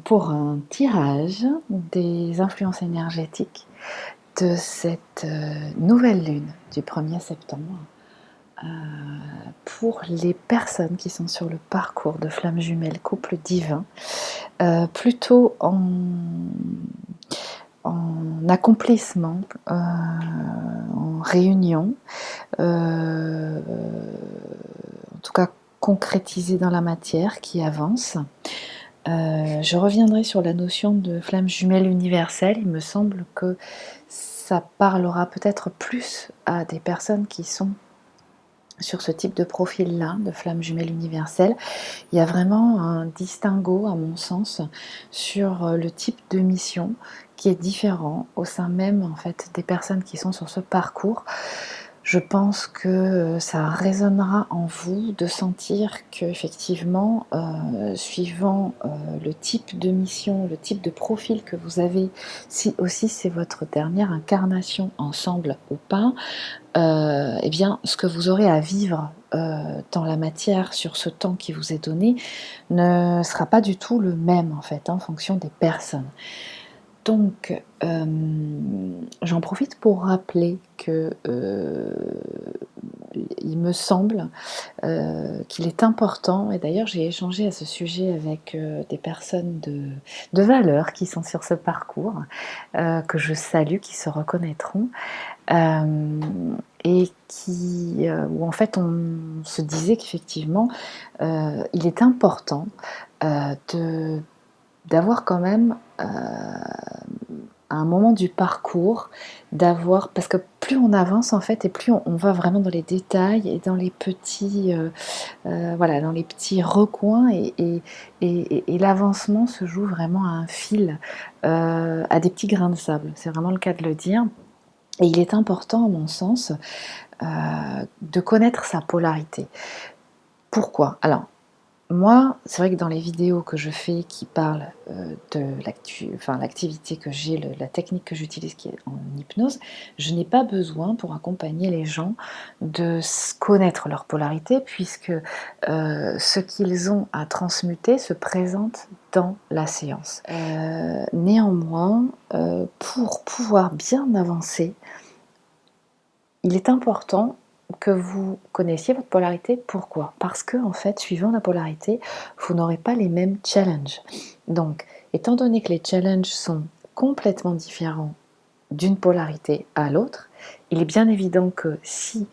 Pour un tirage des influences énergétiques de cette nouvelle lune du 1er septembre pour les personnes qui sont sur le parcours de flamme jumelle couple divin, plutôt en accomplissement, en réunion, en tout cas concrétisé dans la matière qui avance. Je reviendrai sur la notion de flamme jumelle universelle. Il me semble que ça parlera peut-être plus à des personnes qui sont sur ce type de profil-là, de flamme jumelle universelle. Il y a vraiment un distinguo, à mon sens, sur le type de mission qui est différent au sein même en fait, des personnes qui sont sur ce parcours. Je pense que ça résonnera en vous de sentir qu'effectivement, suivant le type de mission, le type de profil que vous avez, si aussi c'est votre dernière incarnation ensemble ou pas, eh bien, ce que vous aurez à vivre dans la matière sur ce temps qui vous est donné ne sera pas du tout le même en fait, en fonction des personnes. Donc, j'en profite pour rappeler que il me semble qu'il est important, et d'ailleurs j'ai échangé à ce sujet avec des personnes de valeur qui sont sur ce parcours, que je salue, qui se reconnaîtront, et où en fait on se disait qu'effectivement il est important d'avoir quand même à un moment du parcours, parce que plus on avance en fait et plus on va vraiment dans les détails et dans les petits voilà, dans les petits recoins, et l'avancement se joue vraiment à un fil, à des petits grains de sable, c'est vraiment le cas de le dire. Et il est important à mon sens de connaître sa polarité. Pourquoi? Alors moi, c'est vrai que dans les vidéos que je fais qui parlent de l'activité que j'ai, la technique que j'utilise qui est en hypnose, je n'ai pas besoin pour accompagner les gens de connaître leur polarité, puisque ce qu'ils ont à transmuter se présente dans la séance. Néanmoins, pour pouvoir bien avancer, il est important que vous connaissiez votre polarité. Pourquoi? Parce que, en fait, suivant la polarité, vous n'aurez pas les mêmes challenges. Donc, étant donné que les challenges sont complètement différents d'une polarité à l'autre, il est bien évident que si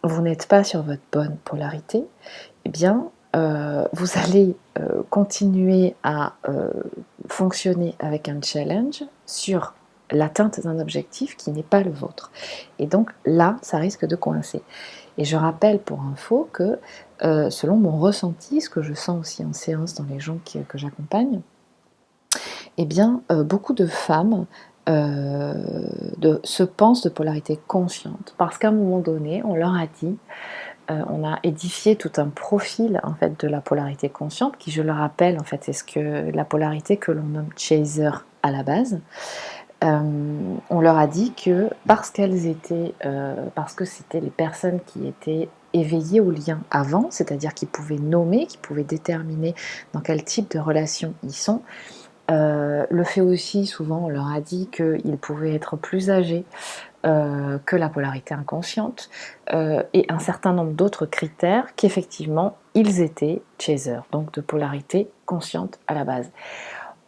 vous n'êtes pas sur votre bonne polarité, eh bien, vous allez continuer à fonctionner avec un challenge sur l'atteinte d'un objectif qui n'est pas le vôtre. Et donc là, ça risque de coincer. Et je rappelle pour info que selon mon ressenti, ce que je sens aussi en séance dans les gens que j'accompagne, eh bien, beaucoup de femmes se pensent de polarité consciente parce qu'à un moment donné, on leur a dit, on a édifié tout un profil en fait de la polarité consciente qui, je le rappelle, en fait, est la polarité que l'on nomme chaser à la base. On leur a dit que parce que c'était les personnes qui étaient éveillées au lien avant, c'est-à-dire qui pouvaient nommer, qui pouvaient déterminer dans quel type de relation ils sont. Le fait aussi, souvent, on leur a dit qu'ils pouvaient être plus âgés que la polarité inconsciente, et un certain nombre d'autres critères qu'effectivement, ils étaient chasers, donc de polarité consciente à la base.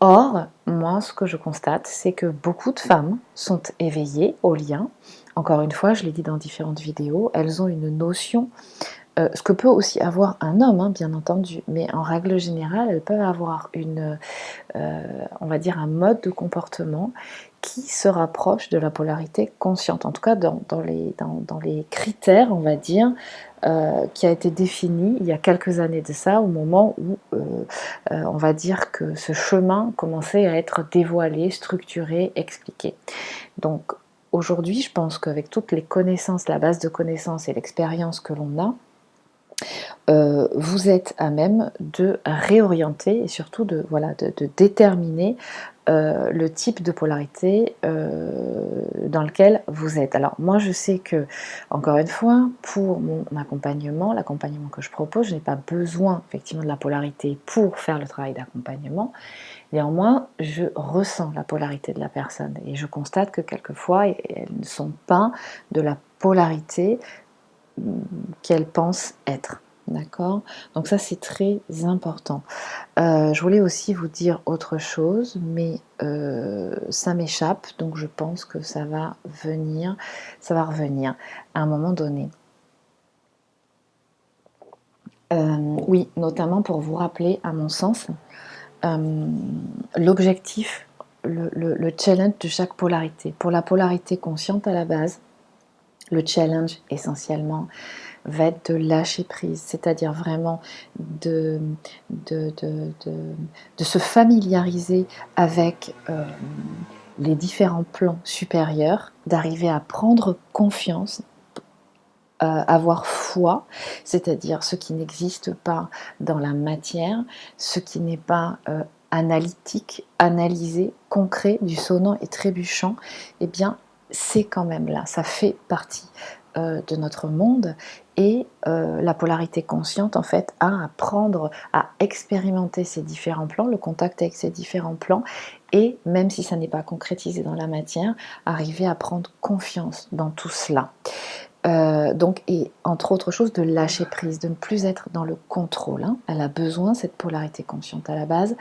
Or, moi, ce que je constate, c'est que beaucoup de femmes sont éveillées au lien. Encore une fois, je l'ai dit dans différentes vidéos, elles ont une notion, ce que peut aussi avoir un homme, hein, bien entendu, mais en règle générale, elles peuvent avoir on va dire un mode de comportement qui se rapproche de la polarité consciente, en tout cas dans les critères, on va dire, qui a été défini il y a quelques années de ça, au moment où on va dire que ce chemin commençait à être dévoilé, structuré, expliqué. Donc aujourd'hui, je pense qu'avec toutes les connaissances, la base de connaissances et l'expérience que l'on a, vous êtes à même de réorienter et surtout de, voilà, de déterminer le type de polarité dans lequel vous êtes. Alors moi je sais que, encore une fois, pour mon accompagnement, l'accompagnement que je propose, je n'ai pas besoin effectivement de la polarité pour faire le travail d'accompagnement. Néanmoins, je ressens la polarité de la personne et je constate que quelquefois, elles ne sont pas de la polarité qu'elles pensent être. D'accord? Donc ça, c'est très important. Je voulais aussi vous dire autre chose, mais ça m'échappe, donc je pense que ça va revenir à un moment donné. Oui, notamment pour vous rappeler, à mon sens, l'objectif, le challenge de chaque polarité. Pour la polarité consciente à la base, le challenge essentiellement va être de lâcher prise, c'est-à-dire vraiment de, de, de, de, de se familiariser avec les différents plans supérieurs, d'arriver à prendre confiance, avoir foi, c'est-à-dire ce qui n'existe pas dans la matière, ce qui n'est pas analytique, analysé, concret, du sonnant et trébuchant, eh bien c'est quand même là, ça fait partie de notre monde et la polarité consciente en fait a à apprendre à expérimenter ces différents plans, le contact avec ces différents plans et même si ça n'est pas concrétisé dans la matière, arriver à prendre confiance dans tout cela. Donc, et entre autres choses, de lâcher prise, de ne plus être dans le contrôle. Hein. Elle a besoin, cette polarité consciente à la base,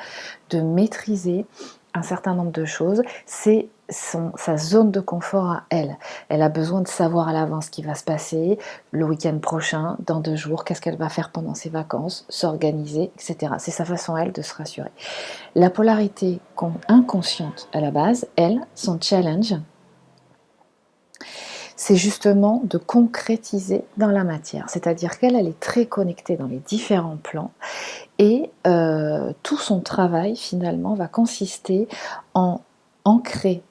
de maîtriser un certain nombre de choses. C'est sa zone de confort à elle. Elle a besoin de savoir à l'avance ce qui va se passer le week-end prochain, dans 2 jours, qu'est-ce qu'elle va faire pendant ses vacances, s'organiser, etc. C'est sa façon à elle de se rassurer. La polarité inconsciente à la base, elle, son challenge, c'est justement de concrétiser dans la matière. C'est-à-dire qu'elle est très connectée dans les différents plans et tout son travail finalement va consister en ancrer,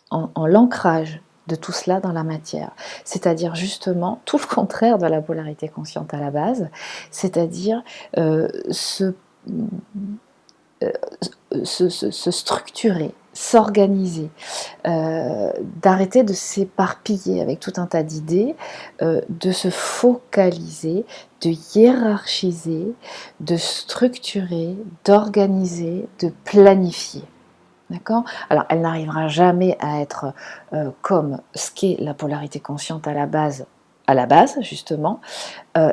en l'ancrage de tout cela dans la matière. C'est-à-dire justement tout le contraire de la polarité consciente à la base, c'est-à-dire euh, se structurer, s'organiser, d'arrêter de s'éparpiller avec tout un tas d'idées, de se focaliser, de hiérarchiser, de structurer, d'organiser, de planifier. D'accord? Alors, elle n'arrivera jamais à être comme ce qu'est la polarité consciente à la base justement.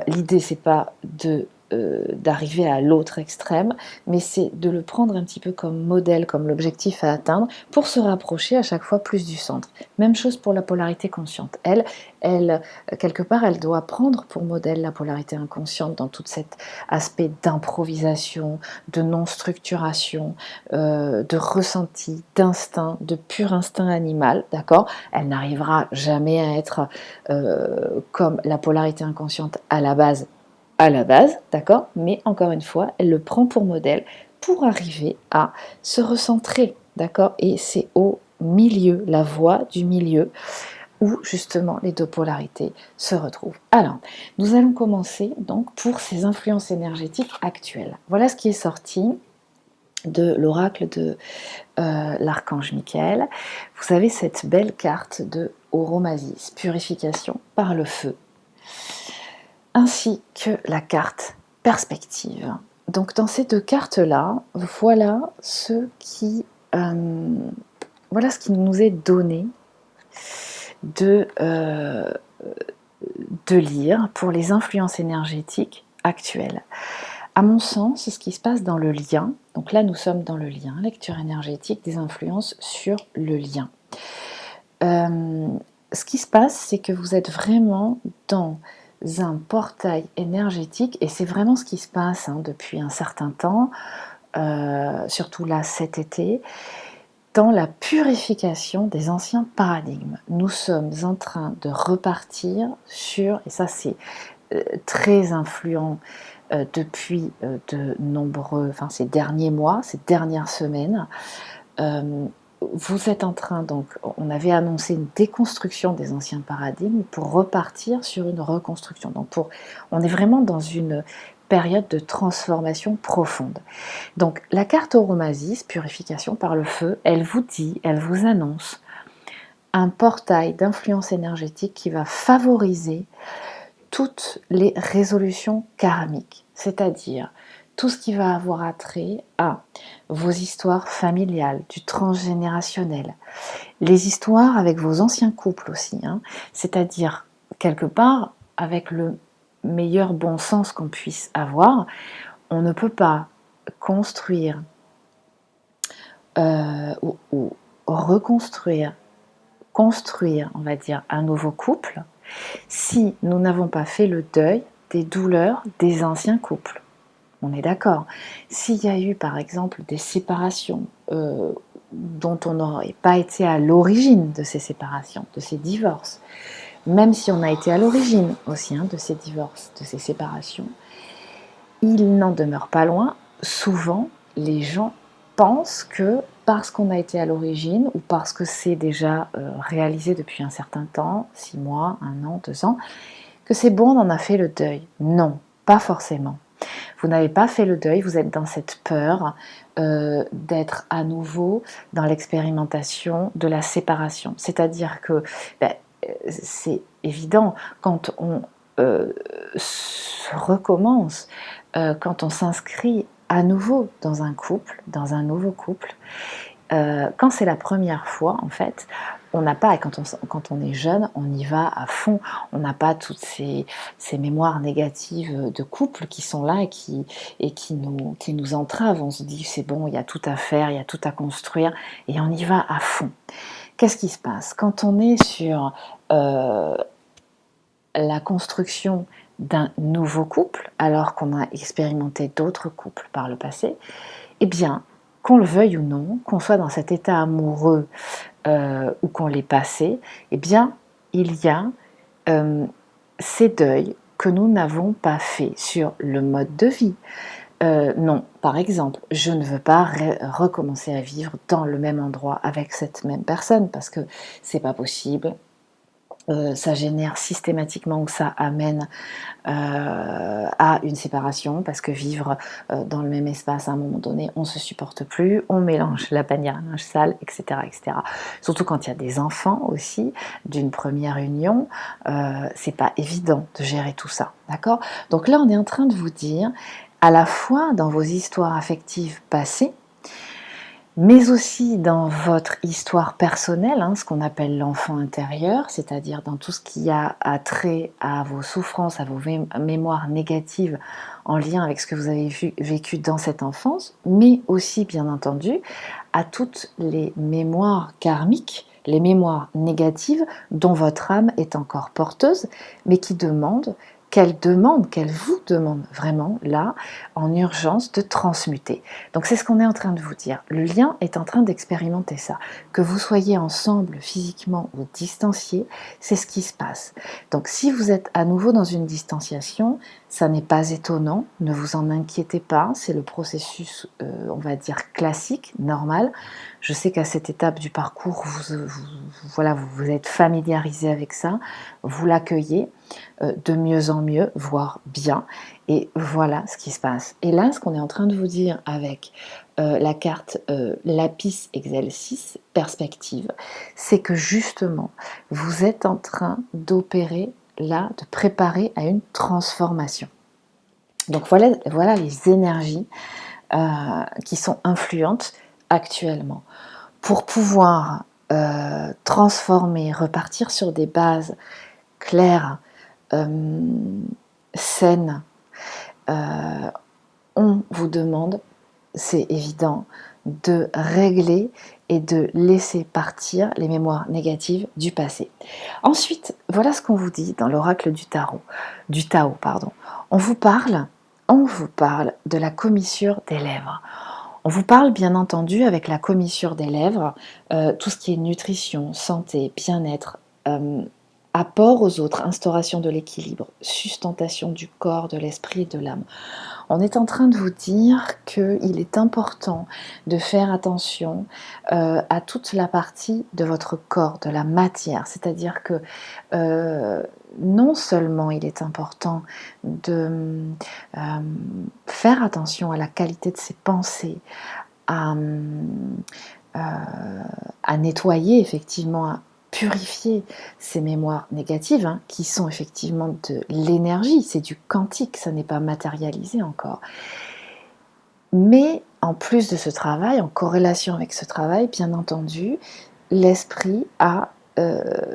L'idée, c'est pas d'arriver à l'autre extrême, mais c'est de le prendre un petit peu comme modèle, comme l'objectif à atteindre, pour se rapprocher à chaque fois plus du centre. Même chose pour la polarité consciente. Elle quelque part, elle doit prendre pour modèle la polarité inconsciente dans tout cet aspect d'improvisation, de non-structuration, de ressenti, d'instinct, de pur instinct animal, d'accord? Elle n'arrivera jamais à être comme la polarité inconsciente à la base, d'accord? Mais encore une fois, elle le prend pour modèle pour arriver à se recentrer, d'accord? Et c'est au milieu, la voie du milieu, où justement les deux polarités se retrouvent. Alors, nous allons commencer donc pour ces influences énergétiques actuelles. Voilà ce qui est sorti de l'oracle de l'archange Michael. Vous avez cette belle carte de Oromasis, purification par le feu, ainsi que la carte perspective. Donc dans ces deux cartes-là, voilà ce qui nous est donné de lire pour les influences énergétiques actuelles. À mon sens, ce qui se passe dans le lien, donc là nous sommes dans le lien, lecture énergétique des influences sur le lien. Ce qui se passe, c'est que vous êtes vraiment dans un portail énergétique, et c'est vraiment ce qui se passe depuis un certain temps, surtout là cet été, dans la purification des anciens paradigmes. Nous sommes en train de repartir sur, et ça c'est très influent depuis ces derniers mois, ces dernières semaines, vous êtes en train, donc, on avait annoncé une déconstruction des anciens paradigmes pour repartir sur une reconstruction. Donc, on est vraiment dans une période de transformation profonde. Donc, la carte Oromasis, purification par le feu, elle vous dit, elle vous annonce un portail d'influence énergétique qui va favoriser toutes les résolutions karmiques, c'est-à-dire tout ce qui va avoir attrait à vos histoires familiales, du transgénérationnel, les histoires avec vos anciens couples aussi, hein, c'est-à-dire quelque part avec le meilleur bon sens qu'on puisse avoir, on ne peut pas construire ou reconstruire, construire, on va dire, un nouveau couple si nous n'avons pas fait le deuil des douleurs des anciens couples. On est d'accord. S'il y a eu par exemple des séparations dont on n'aurait pas été à l'origine de ces séparations, de ces divorces, même si on a été à l'origine aussi de ces divorces, de ces séparations, il n'en demeure pas loin. Souvent, les gens pensent que parce qu'on a été à l'origine ou parce que c'est déjà réalisé depuis un certain temps, 6 mois, 1 an, 2 ans, que c'est bon, on en a fait le deuil. Non, pas forcément. Vous n'avez pas fait le deuil, vous êtes dans cette peur d'être à nouveau dans l'expérimentation de la séparation. C'est-à-dire que c'est évident, quand on recommence, quand on s'inscrit à nouveau dans un couple, dans un nouveau couple, quand c'est la première fois, en fait, on n'a pas, et quand on est jeune, on y va à fond. On n'a pas toutes ces mémoires négatives de couple qui sont là et qui nous entravent. On se dit, c'est bon, il y a tout à faire, il y a tout à construire, et on y va à fond. Qu'est-ce qui se passe? Quand on est sur la construction d'un nouveau couple, alors qu'on a expérimenté d'autres couples par le passé, eh bien, qu'on le veuille ou non, qu'on soit dans cet état amoureux ou qu'on l'ait passé, eh bien, il y a ces deuils que nous n'avons pas fait sur le mode de vie. Non, par exemple, je ne veux pas recommencer à vivre dans le même endroit avec cette même personne parce que c'est pas possible. Ça génère systématiquement ou ça amène à une séparation parce que vivre dans le même espace à un moment donné, on ne se supporte plus, on mélange la bannière à linge sale, etc., etc. Surtout quand il y a des enfants aussi d'une première union, c'est pas évident de gérer tout ça, d'accord? Donc là, on est en train de vous dire, à la fois dans vos histoires affectives passées, mais aussi dans votre histoire personnelle, ce qu'on appelle l'enfant intérieur, c'est-à-dire dans tout ce qui a trait à vos souffrances, à vos mémoires négatives en lien avec ce que vous avez vécu dans cette enfance, mais aussi bien entendu à toutes les mémoires karmiques, les mémoires négatives dont votre âme est encore porteuse, mais qu'elle vous demande vraiment, là, en urgence, de transmuter. Donc c'est ce qu'on est en train de vous dire. Le lien est en train d'expérimenter ça. Que vous soyez ensemble physiquement ou distanciés, c'est ce qui se passe. Donc si vous êtes à nouveau dans une distanciation, ça n'est pas étonnant, ne vous en inquiétez pas, c'est le processus, on va dire, classique, normal. Je sais qu'à cette étape du parcours, voilà, vous vous êtes familiarisé avec ça, vous l'accueillez de mieux en mieux, voire bien, et voilà ce qui se passe. Et là, ce qu'on est en train de vous dire avec la carte Lapis Excelsis, perspective, c'est que justement, vous êtes en train d'opérer là, de préparer à une transformation. Donc voilà les énergies qui sont influentes actuellement. Pour pouvoir transformer, repartir sur des bases claires, saines, on vous demande, c'est évident, de régler et de laisser partir les mémoires négatives du passé. Ensuite, voilà ce qu'on vous dit dans l'oracle du Tao, pardon. On vous parle de la commissure des lèvres. On vous parle bien entendu avec la commissure des lèvres, tout ce qui est nutrition, santé, bien-être, apport aux autres, instauration de l'équilibre, sustentation du corps, de l'esprit et de l'âme. On est en train de vous dire qu'il est important de faire attention à toute la partie de votre corps, de la matière. C'est-à-dire que non seulement il est important de faire attention à la qualité de ses pensées, à, à nettoyer effectivement, à purifier ces mémoires négatives, hein, qui sont effectivement de l'énergie, c'est du quantique, ça n'est pas matérialisé encore. Mais en plus de ce travail, en corrélation avec ce travail, bien entendu, l'esprit a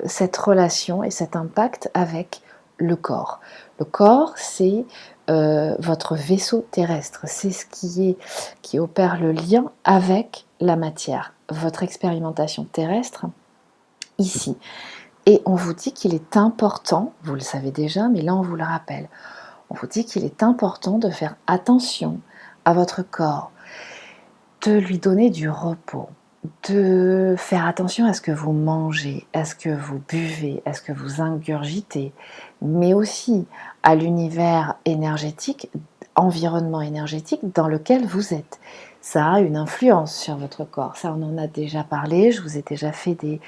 cette relation et cet impact avec le corps. Le corps, c'est votre vaisseau terrestre, c'est ce qui opère le lien avec la matière, votre expérimentation terrestre ici. Et on vous dit qu'il est important, vous le savez déjà, mais là on vous le rappelle, on vous dit qu'il est important de faire attention à votre corps, de lui donner du repos, de faire attention à ce que vous mangez, à ce que vous buvez, à ce que vous ingurgitez, mais aussi à l'univers énergétique, environnement énergétique dans lequel vous êtes. Ça a une influence sur votre corps, ça on en a déjà parlé, je vous ai déjà fait des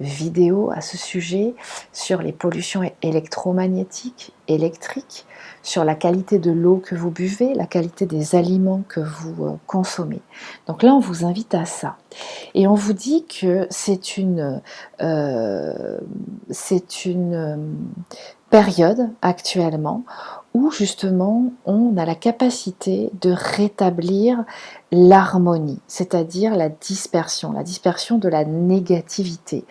vidéos à ce sujet, sur les pollutions électromagnétiques, électriques, sur la qualité de l'eau que vous buvez, la qualité des aliments que vous consommez. Donc là, on vous invite à ça. Et on vous dit que c'est une période actuellement où justement on a la capacité de rétablir l'harmonie, c'est-à-dire la dispersion de la négativité.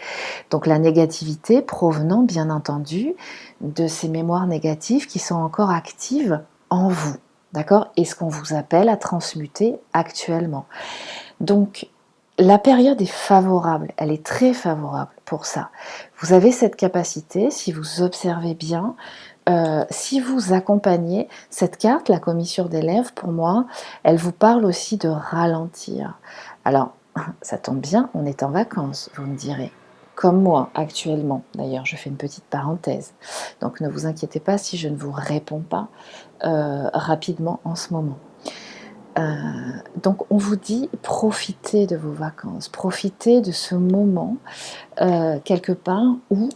Donc la négativité provenant bien entendu de ces mémoires négatives qui sont encore actives en vous, d'accord? Et ce qu'on vous appelle à transmuter actuellement. Donc la période est favorable, elle est très favorable pour ça. Vous avez cette capacité, si vous observez bien, si vous accompagnez cette carte, la commissure des lèvres, pour moi, elle vous parle aussi de ralentir. Alors, ça tombe bien, on est en vacances, vous me direz. Comme moi, actuellement. D'ailleurs, je fais une petite parenthèse. Donc, ne vous inquiétez pas si je ne vous réponds pas rapidement en ce moment. Donc, on vous dit, profitez de vos vacances, profitez de ce moment, quelque part, où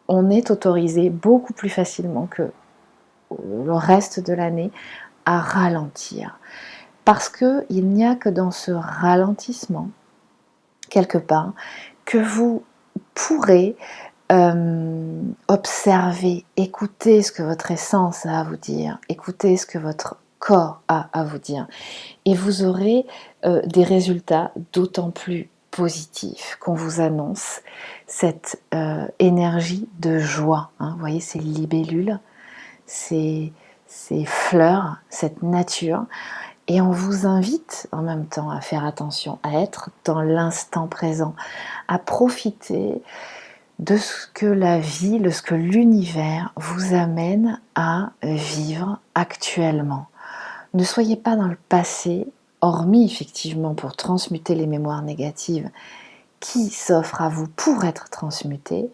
on est autorisé beaucoup plus facilement que le reste de l'année à ralentir. Parce qu'il n'y a que dans ce ralentissement, quelque part, que vous pourrez observer, écouter ce que votre essence a à vous dire, écouter ce que votre corps a à vous dire. Et vous aurez des résultats d'autant plus positifs qu'on vous annonce cette énergie de joie. Hein. Vous voyez ces libellules, ces fleurs, cette nature. Et on vous invite en même temps à faire attention, à être dans l'instant présent, à profiter de ce que la vie, de ce que l'univers vous amène à vivre actuellement. Ne soyez pas dans le passé, hormis effectivement pour transmuter les mémoires négatives qui s'offrent à vous pour être transmutées.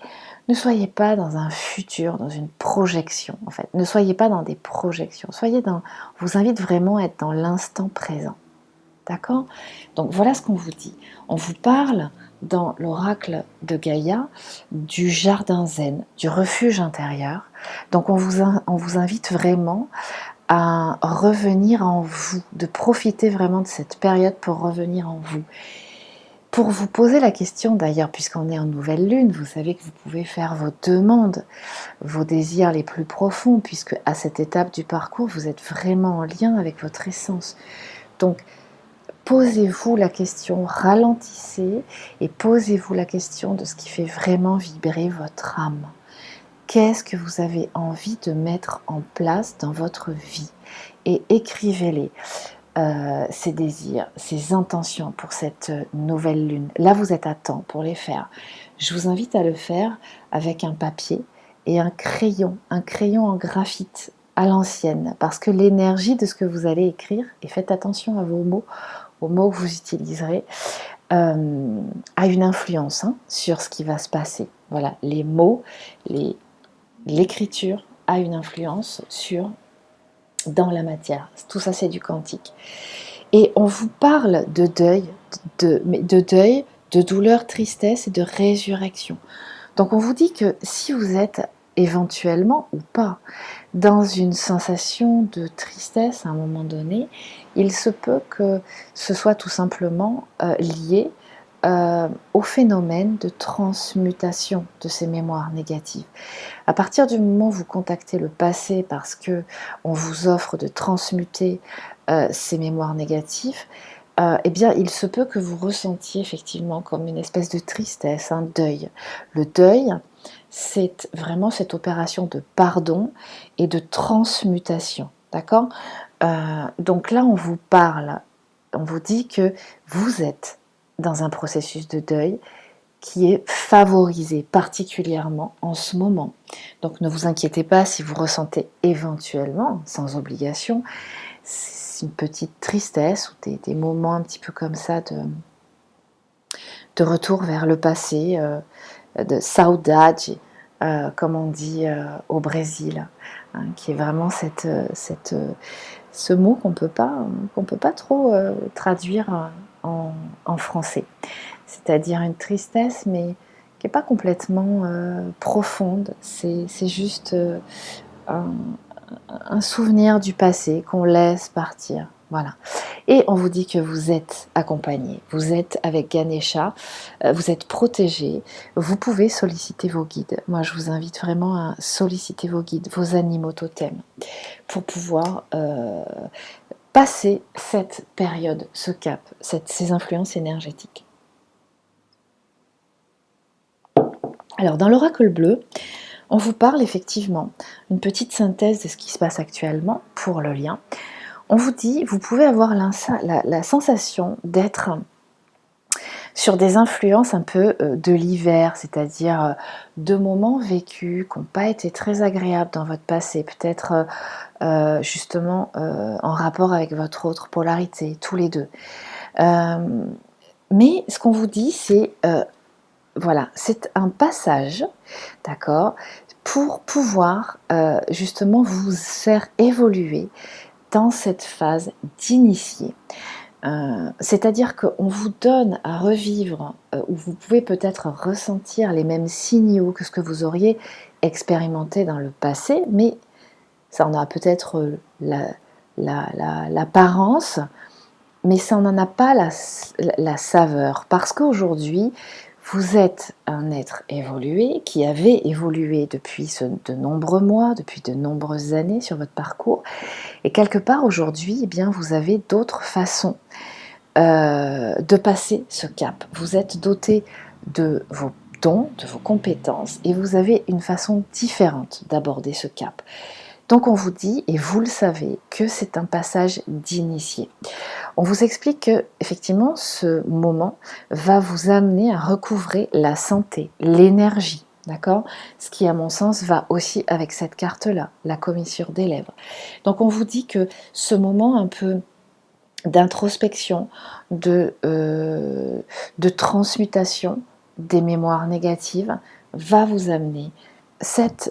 Ne soyez pas dans un futur, dans une projection en fait. Ne soyez pas dans des projections. On vous invite vraiment à être dans l'instant présent. D'accord? Donc voilà ce qu'on vous dit. On vous parle dans l'oracle de Gaïa du jardin zen, du refuge intérieur. Donc on vous invite vraiment à revenir en vous, de profiter vraiment de cette période pour revenir en vous. Pour vous poser la question d'ailleurs, puisqu'on est en nouvelle lune, vous savez que vous pouvez faire vos demandes, vos désirs les plus profonds, puisque à cette étape du parcours, vous êtes vraiment en lien avec votre essence. Donc, posez-vous la question, ralentissez et posez-vous la question de ce qui fait vraiment vibrer votre âme. Qu'est-ce que vous avez envie de mettre en place dans votre vie? Et écrivez-les, ces désirs, ces intentions pour cette nouvelle lune. Là, vous êtes à temps pour les faire. Je vous invite à le faire avec un papier et un crayon en graphite à l'ancienne, parce que l'énergie de ce que vous allez écrire, et faites attention à vos mots, aux mots que vous utiliserez, a une influence sur ce qui va se passer. Voilà, les mots, l'écriture a une influence dans la matière. Tout ça, c'est du quantique. Et on vous parle de deuil, de douleur, tristesse et de résurrection. Donc on vous dit que si vous êtes éventuellement ou pas dans une sensation de tristesse à un moment donné, il se peut que ce soit tout simplement lié au phénomène de transmutation de ces mémoires négatives. À partir du moment où vous contactez le passé parce que on vous offre de transmuter ces mémoires négatives, eh bien, il se peut que vous ressentiez effectivement comme une espèce de tristesse, un deuil. Le deuil, c'est vraiment cette opération de pardon et de transmutation, d'accord? Donc là, on vous parle, on vous dit que vous êtes dans un processus de deuil qui est favorisé particulièrement en ce moment. Donc ne vous inquiétez pas si vous ressentez éventuellement, sans obligation, une petite tristesse ou des moments un petit peu comme ça de retour vers le passé, de saudade, comme on dit au Brésil, hein, qui est vraiment ce mot qu'on peut pas trop traduire en français. C'est-à-dire une tristesse, mais qui n'est pas complètement profonde. C'est juste un souvenir du passé qu'on laisse partir. Voilà. Et on vous dit que vous êtes accompagné, vous êtes avec Ganesha, vous êtes protégé, vous pouvez solliciter vos guides. Moi, je vous invite vraiment à solliciter vos guides, vos animaux totems, pour pouvoir passer cette période, ce cap, ces influences énergétiques. Alors, dans l'oracle bleu, on vous parle effectivement une petite synthèse de ce qui se passe actuellement pour le lien. On vous dit, vous pouvez avoir la sensation d'être sur des influences un peu de l'hiver, c'est-à-dire de moments vécus qui n'ont pas été très agréables dans votre passé, peut-être justement en rapport avec votre autre polarité, tous les deux. Mais ce qu'on vous dit, c'est voilà, c'est un passage, d'accord, pour pouvoir justement vous faire évoluer dans cette phase d'initié. C'est-à-dire qu'on vous donne à revivre, ou vous pouvez peut-être ressentir les mêmes signaux que ce que vous auriez expérimenté dans le passé, mais ça en a peut-être l'apparence, mais ça n'en a pas la saveur. Parce qu'aujourd'hui, vous êtes un être évolué qui avait évolué depuis de nombreux mois, depuis de nombreuses années sur votre parcours. Et quelque part aujourd'hui, eh bien, vous avez d'autres façons de passer ce cap. Vous êtes doté de vos dons, de vos compétences, et vous avez une façon différente d'aborder ce cap. Donc on vous dit, et vous le savez, que c'est un passage d'initié. On vous explique que effectivement ce moment va vous amener à recouvrer la santé, l'énergie, d'accord? Ce qui à mon sens va aussi avec cette carte-là, la commissure des lèvres. Donc on vous dit que ce moment un peu d'introspection, de transmutation des mémoires négatives va vous amener cette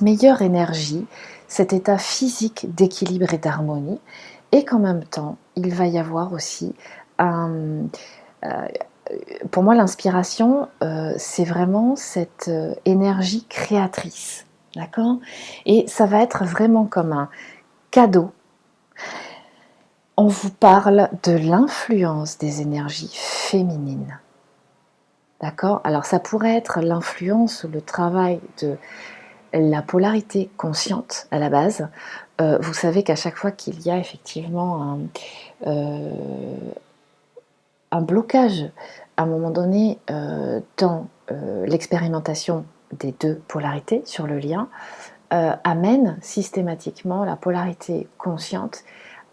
meilleure énergie, cet état physique d'équilibre et d'harmonie, et qu'en même temps, il va y avoir aussi pour moi, l'inspiration, c'est vraiment cette énergie créatrice, d'accord? Et ça va être vraiment comme un cadeau. On vous parle de l'influence des énergies féminines. D'accord? Alors ça pourrait être l'influence ou le travail de la polarité consciente à la base. Vous savez qu'à chaque fois qu'il y a effectivement un blocage à un moment donné dans l'expérimentation des deux polarités sur le lien, amène systématiquement la polarité consciente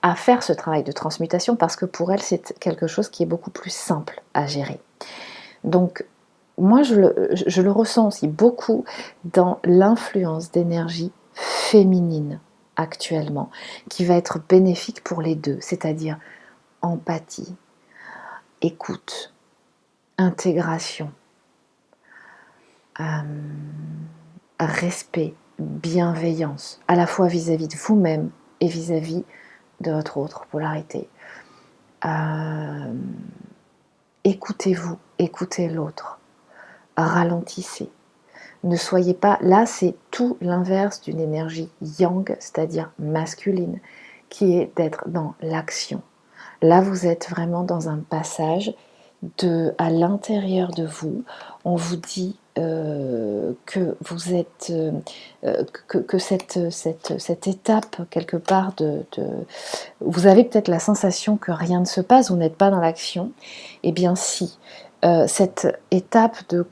à faire ce travail de transmutation parce que pour elle, c'est quelque chose qui est beaucoup plus simple à gérer. Donc, moi, je le ressens aussi beaucoup dans l'influence d'énergie féminine actuellement, qui va être bénéfique pour les deux, c'est-à-dire empathie, écoute, intégration, respect, bienveillance, à la fois vis-à-vis de vous-même et vis-à-vis de votre autre polarité. Écoutez-vous, écoutez l'autre, ralentissez. Ne soyez pas, là c'est tout l'inverse d'une énergie yang, c'est-à-dire masculine, qui est d'être dans l'action. Là vous êtes vraiment dans un passage à l'intérieur de vous. On vous dit que vous êtes, que cette étape quelque part vous avez peut-être la sensation que rien ne se passe, vous n'êtes pas dans l'action. Eh bien si, cette étape de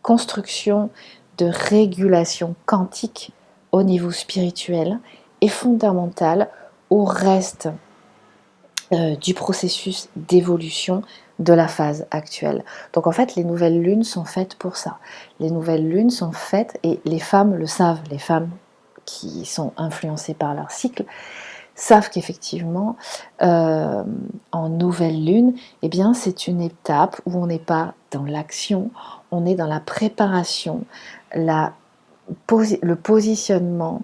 construction, de régulation quantique au niveau spirituel est fondamentale au reste du processus d'évolution de la phase actuelle. Donc en fait, les nouvelles lunes sont faites pour ça. Les nouvelles lunes sont faites, et les femmes le savent, les femmes qui sont influencées par leur cycle, savent qu'effectivement, en nouvelle lune, eh bien, c'est une étape où on n'est pas dans l'action, on est dans la préparation, le positionnement,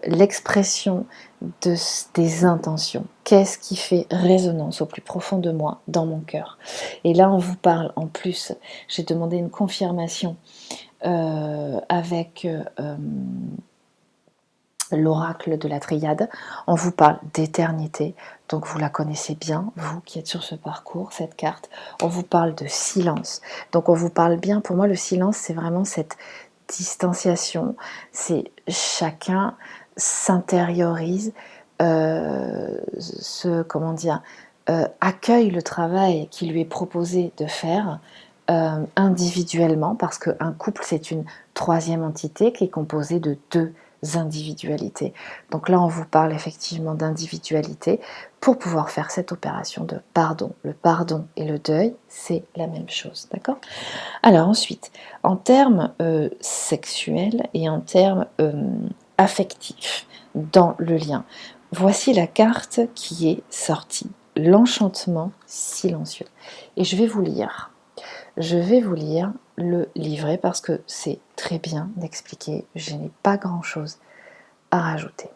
l'expression des intentions. Qu'est-ce qui fait résonance au plus profond de moi, dans mon cœur? Et là, on vous parle, en plus, j'ai demandé une confirmation avec l'oracle de la Triade. On vous parle d'éternité, donc vous la connaissez bien, vous qui êtes sur ce parcours, cette carte. On vous parle de silence, donc on vous parle bien. Pour moi, le silence, c'est vraiment cette distanciation, c'est chacun s'intériorise, accueille le travail qui lui est proposé de faire individuellement, parce qu'un couple, c'est une troisième entité qui est composée de deux individualités. Donc là, on vous parle effectivement d'individualité pour pouvoir faire cette opération de pardon. Le pardon et le deuil, c'est la même chose, d'accord? Alors ensuite, en termes sexuels et en termes affectifs dans le lien, voici la carte qui est sortie, l'enchantement silencieux. Et je vais vous lire le livret parce que c'est très bien expliqué, je n'ai pas grand-chose à rajouter.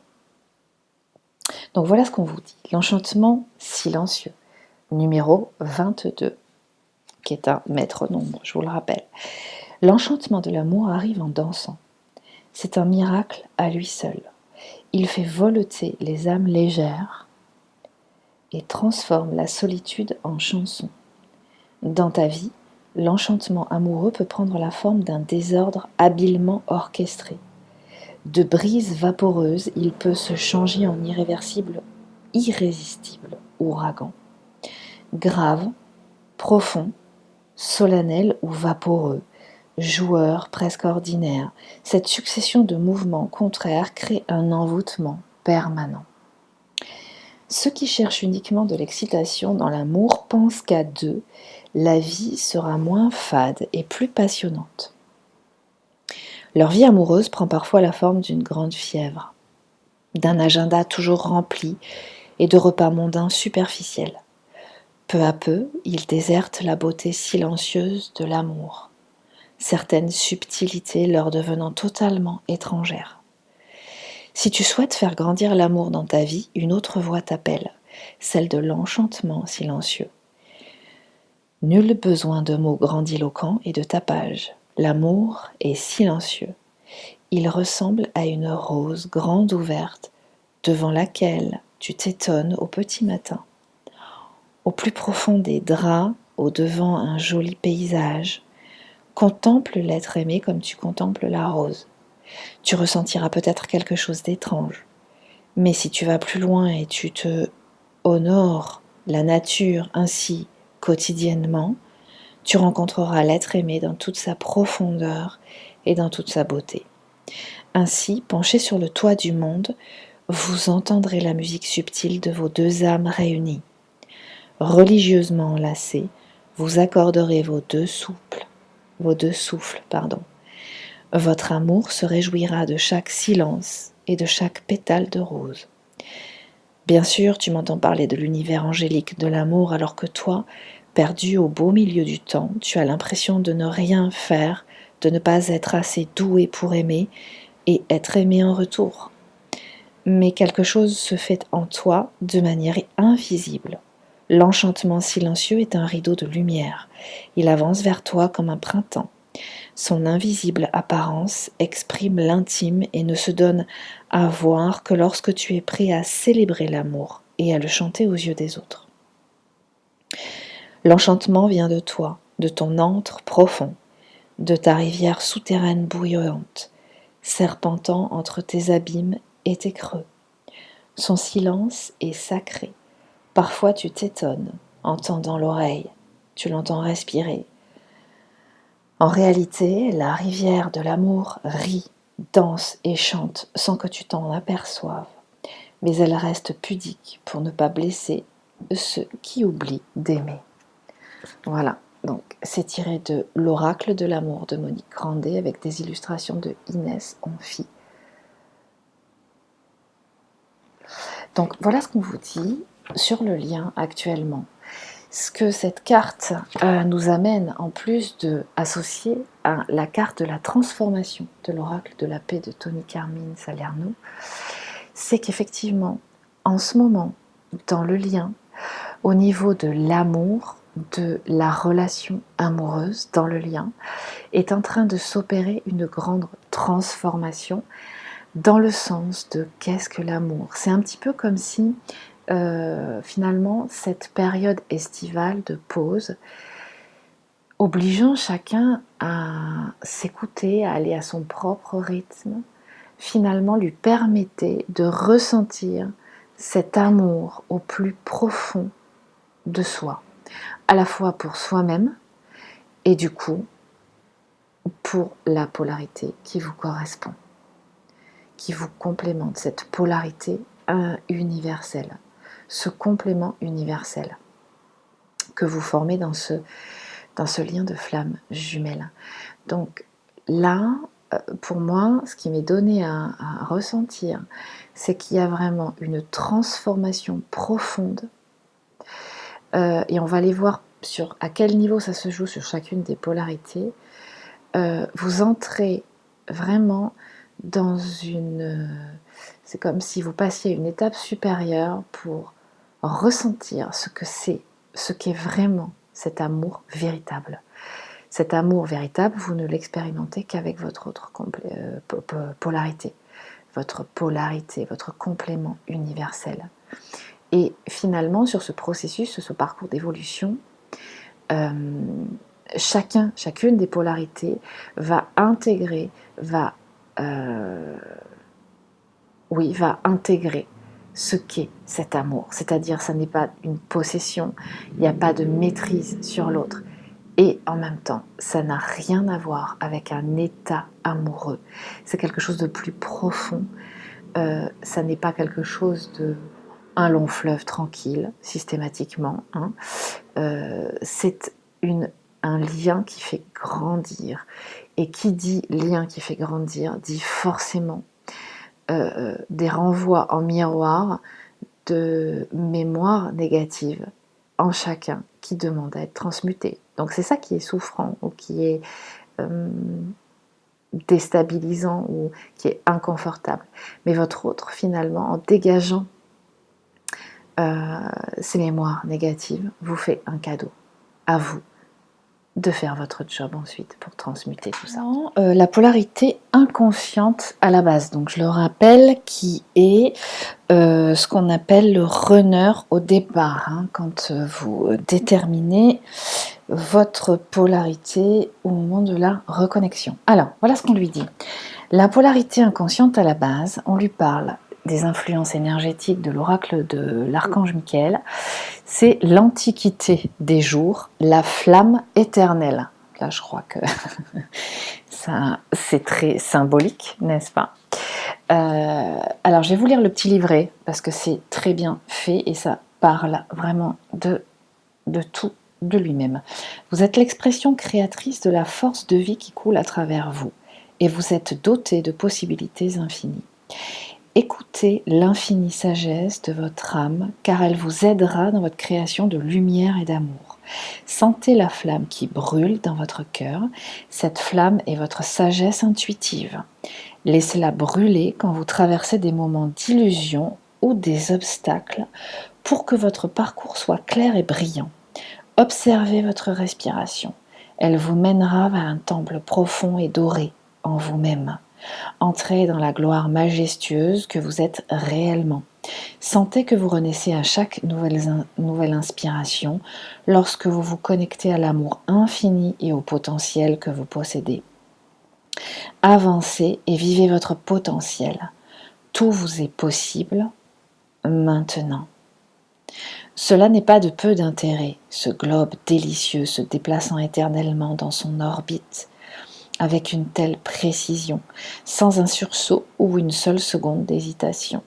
Donc voilà ce qu'on vous dit, l'enchantement silencieux, numéro 22, qui est un maître nombre, je vous le rappelle. L'enchantement de l'amour arrive en dansant. C'est un miracle à lui seul. Il fait voleter les âmes légères et transforme la solitude en chanson. Dans ta vie, l'enchantement amoureux peut prendre la forme d'un désordre habilement orchestré. De brise vaporeuse, il peut se changer en irrésistible ouragan. Grave, profond, solennel ou vaporeux, joueur presque ordinaire, cette succession de mouvements contraires crée un envoûtement permanent. Ceux qui cherchent uniquement de l'excitation dans l'amour pensent qu'à deux, la vie sera moins fade et plus passionnante. Leur vie amoureuse prend parfois la forme d'une grande fièvre, d'un agenda toujours rempli et de repas mondains superficiels. Peu à peu, ils désertent la beauté silencieuse de l'amour, certaines subtilités leur devenant totalement étrangères. Si tu souhaites faire grandir l'amour dans ta vie, une autre voix t'appelle, celle de l'enchantement silencieux. Nul besoin de mots grandiloquents et de tapage. L'amour est silencieux. Il ressemble à une rose grande ouverte, devant laquelle tu t'étonnes au petit matin. Au plus profond des draps, au devant un joli paysage, contemple l'être aimé comme tu contemples la rose. Tu ressentiras peut-être quelque chose d'étrange, mais si tu vas plus loin et tu te honores la nature ainsi quotidiennement, tu rencontreras l'être aimé dans toute sa profondeur et dans toute sa beauté. Ainsi, penché sur le toit du monde, vous entendrez la musique subtile de vos deux âmes réunies. Religieusement enlacés, vous accorderez vos deux souffles. Votre amour se réjouira de chaque silence et de chaque pétale de rose. Bien sûr, tu m'entends parler de l'univers angélique de l'amour alors que toi, perdu au beau milieu du temps, tu as l'impression de ne rien faire, de ne pas être assez doué pour aimer et être aimé en retour. Mais quelque chose se fait en toi de manière invisible. L'enchantement silencieux est un rideau de lumière. Il avance vers toi comme un printemps. Son invisible apparence exprime l'intime et ne se donne à voir que lorsque tu es prêt à célébrer l'amour et à le chanter aux yeux des autres. L'enchantement vient de toi, de ton antre profond, de ta rivière souterraine bouillante, serpentant entre tes abîmes et tes creux. Son silence est sacré. Parfois tu t'étonnes en tendant l'oreille, tu l'entends respirer. En réalité, la rivière de l'amour rit, danse et chante sans que tu t'en aperçoives. Mais elle reste pudique pour ne pas blesser ceux qui oublient d'aimer. Voilà, donc c'est tiré de L'Oracle de l'amour de Monique Grandet avec des illustrations de Inès Onfi. Donc voilà ce qu'on vous dit sur le lien actuellement. Ce que cette carte nous amène, en plus de associer à la carte de la transformation de l'oracle de la paix de Tony Carmine Salerno, c'est qu'effectivement, en ce moment, dans le lien, au niveau de l'amour, de la relation amoureuse dans le lien, est en train de s'opérer une grande transformation dans le sens de qu'est-ce que l'amour. C'est un petit peu comme si finalement cette période estivale de pause, obligeant chacun à s'écouter, à aller à son propre rythme, finalement lui permettait de ressentir cet amour au plus profond de soi, à la fois pour soi-même et du coup pour la polarité qui vous correspond, qui vous complémente, cette polarité universelle, ce complément universel que vous formez dans ce lien de flamme jumelle. Donc là, pour moi, ce qui m'est donné à ressentir, c'est qu'il y a vraiment une transformation profonde et on va aller voir à quel niveau ça se joue sur chacune des polarités. Vous entrez vraiment dans c'est comme si vous passiez à une étape supérieure pour ressentir ce qu'est vraiment cet amour véritable. Cet amour véritable, vous ne l'expérimentez qu'avec votre autre polarité, votre complément universel. Et finalement, sur ce processus, ce parcours d'évolution, chacune des polarités va intégrer, va intégrer ce qu'est cet amour. C'est-à-dire, ça n'est pas une possession, il n'y a pas de maîtrise sur l'autre. Et en même temps, ça n'a rien à voir avec un état amoureux. C'est quelque chose de plus profond. Ça n'est pas quelque chose un long fleuve tranquille, systématiquement. C'est un lien qui fait grandir. Et qui dit lien qui fait grandir, dit forcément des renvois en miroir de mémoires négatives en chacun qui demandent à être transmutés. Donc c'est ça qui est souffrant ou qui est déstabilisant ou qui est inconfortable. Mais votre autre, finalement, en dégageant ces mémoires négatives, vous fait un cadeau à vous de faire votre job ensuite pour transmuter tout ça. La polarité inconsciente à la base, donc je le rappelle, qui est ce qu'on appelle le runner au départ, quand vous déterminez votre polarité au moment de la reconnexion. Alors, voilà ce qu'on lui dit. La polarité inconsciente à la base, on lui parle des influences énergétiques de l'oracle de l'archange Michael, c'est l'antiquité des jours, la flamme éternelle. Là, je crois que ça, c'est très symbolique, n'est-ce pas ? Alors, je vais vous lire le petit livret, parce que c'est très bien fait et ça parle vraiment de tout, de lui-même. Vous êtes l'expression créatrice de la force de vie qui coule à travers vous, et vous êtes doté de possibilités infinies. Écoutez l'infinie sagesse de votre âme, car elle vous aidera dans votre création de lumière et d'amour. Sentez la flamme qui brûle dans votre cœur. Cette flamme est votre sagesse intuitive. Laissez-la brûler quand vous traversez des moments d'illusion ou des obstacles pour que votre parcours soit clair et brillant. Observez votre respiration. Elle vous mènera vers un temple profond et doré en vous-même. Entrez dans la gloire majestueuse que vous êtes réellement. Sentez que vous renaissez à chaque nouvelle inspiration lorsque vous vous connectez à l'amour infini et au potentiel que vous possédez. Avancez et vivez votre potentiel. Tout vous est possible maintenant. Cela n'est pas de peu d'intérêt, ce globe délicieux se déplaçant éternellement dans son orbite, avec une telle précision, sans un sursaut ou une seule seconde d'hésitation.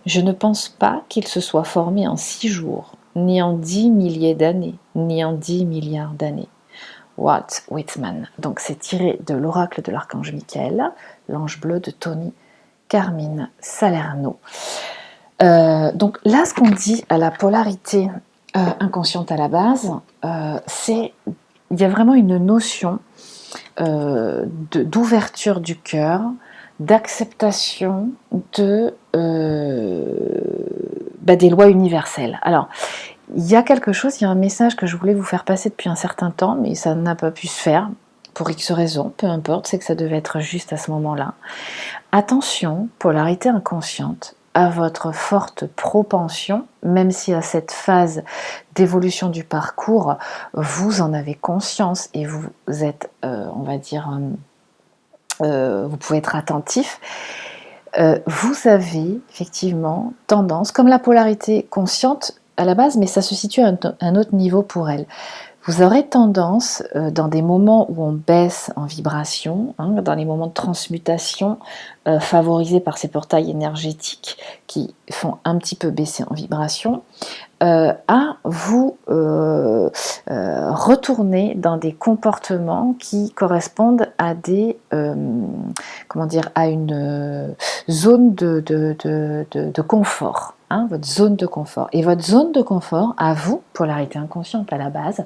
Je ne pense pas qu'il se soit formé en 6 jours, ni en 10 milliers d'années, ni en 10 milliards d'années. Walt Whitman. Donc c'est tiré de l'oracle de l'archange Michael, l'ange bleu de Tony Carmine Salerno. Donc là, ce qu'on dit à la polarité inconsciente à la base, c'est il y a vraiment une notion d'ouverture du cœur, d'acceptation des lois universelles. Alors, il y a quelque chose, il y a un message que je voulais vous faire passer depuis un certain temps, mais ça n'a pas pu se faire, pour X raisons, peu importe, c'est que ça devait être juste à ce moment-là. Attention, polarité inconsciente, à votre forte propension, même si à cette phase d'évolution du parcours, vous en avez conscience et vous êtes, on va dire, vous pouvez être attentif, vous avez effectivement tendance, comme la polarité consciente à la base, mais ça se situe à un autre niveau pour elle. Vous aurez tendance, dans des moments où on baisse en vibration, dans les moments de transmutation favorisés par ces portails énergétiques qui font un petit peu baisser en vibration, à vous retourner dans des comportements qui correspondent à des à une zone de confort. Votre zone de confort. Et votre zone de confort, à vous, polarité inconsciente à la base,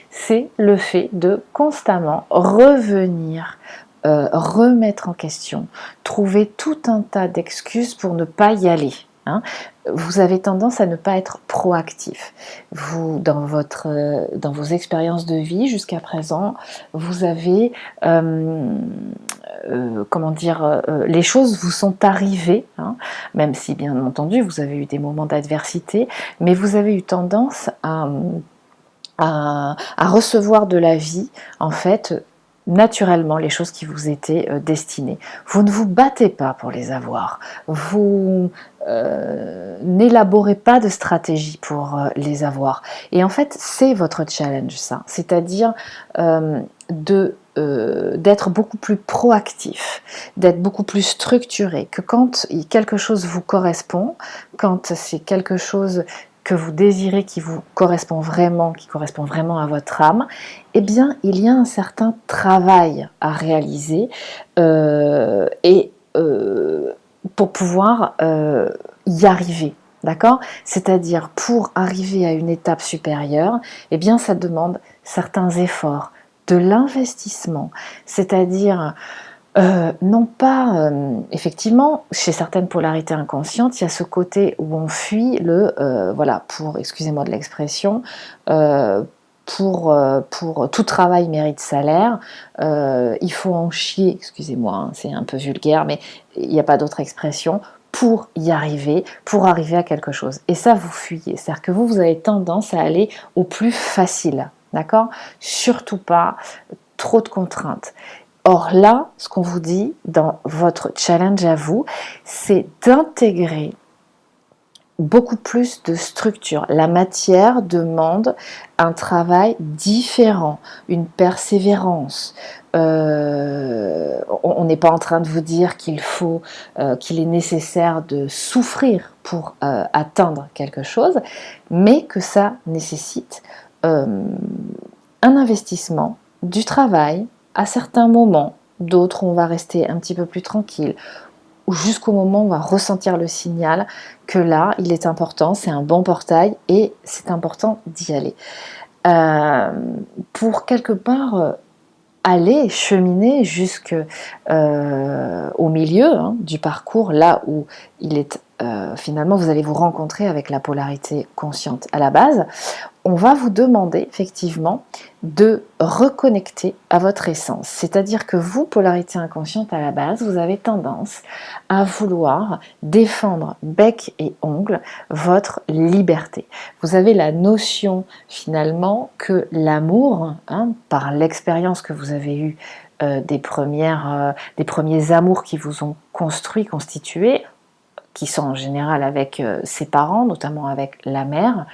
c'est le fait de constamment revenir, remettre en question, trouver tout un tas d'excuses pour ne pas y aller. Vous avez tendance à ne pas être proactif. Vous, dans vos expériences de vie jusqu'à présent, vous avez les choses vous sont arrivées, même si bien entendu vous avez eu des moments d'adversité, mais vous avez eu tendance à recevoir de la vie, en fait, naturellement les choses qui vous étaient destinées. Vous ne vous battez pas pour les avoir, vous n'élaborez pas de stratégie pour les avoir. Et en fait, c'est votre challenge, ça, c'est-à-dire d'être beaucoup plus proactif, d'être beaucoup plus structuré, que quand quelque chose vous correspond, quand c'est quelque chose que vous désirez, qui vous correspond vraiment, à votre âme, eh bien, il y a un certain travail à réaliser pour pouvoir y arriver. D'accord ? C'est-à-dire, pour arriver à une étape supérieure, eh bien, ça demande certains efforts, de l'investissement, c'est-à-dire non pas, effectivement, chez certaines polarités inconscientes, il y a ce côté où on fuit excusez-moi de l'expression, pour tout travail mérite salaire, il faut en chier, excusez-moi, c'est un peu vulgaire, mais il n'y a pas d'autre expression, pour y arriver, pour arriver à quelque chose. Et ça, vous fuyez, c'est-à-dire que vous avez tendance à aller au plus facile, d'accord ? Surtout pas trop de contraintes. Or là, ce qu'on vous dit dans votre challenge à vous, c'est d'intégrer beaucoup plus de structure. La matière demande un travail différent, une persévérance. On n'est pas en train de vous dire qu'il est nécessaire de souffrir pour atteindre quelque chose, mais que ça nécessite un investissement, du travail, à certains moments, d'autres on va rester un petit peu plus tranquille, jusqu'au moment où on va ressentir le signal que là, il est important, c'est un bon portail et c'est important d'y aller. Pour quelque part aller cheminer jusqu'au milieu du parcours, là où il est finalement vous allez vous rencontrer avec la polarité consciente à la base, on va vous demander effectivement de reconnecter à votre essence. C'est-à-dire que vous, polarité inconsciente à la base, vous avez tendance à vouloir défendre bec et ongle votre liberté. Vous avez la notion finalement que l'amour, par l'expérience que vous avez eue des premiers amours qui vous ont construit, constitué, qui sont en général avec ses parents, notamment avec la mère,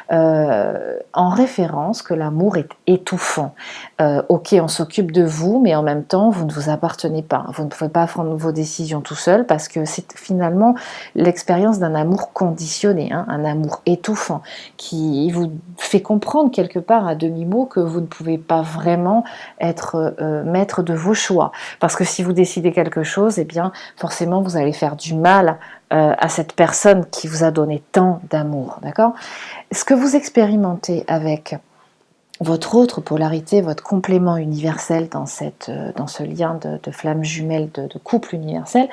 en référence que l'amour est étouffant. Ok, on s'occupe de vous, mais en même temps, vous ne vous appartenez pas. Vous ne pouvez pas prendre vos décisions tout seul parce que c'est finalement l'expérience d'un amour conditionné, un amour étouffant, qui vous fait comprendre quelque part à demi-mot que vous ne pouvez pas vraiment être maître de vos choix. Parce que si vous décidez quelque chose, eh bien, forcément, vous allez faire du mal à cette personne qui vous a donné tant d'amour, d'accord ? Ce que vous expérimentez avec votre autre polarité, votre complément universel dans ce lien de flamme jumelle, de couple universel,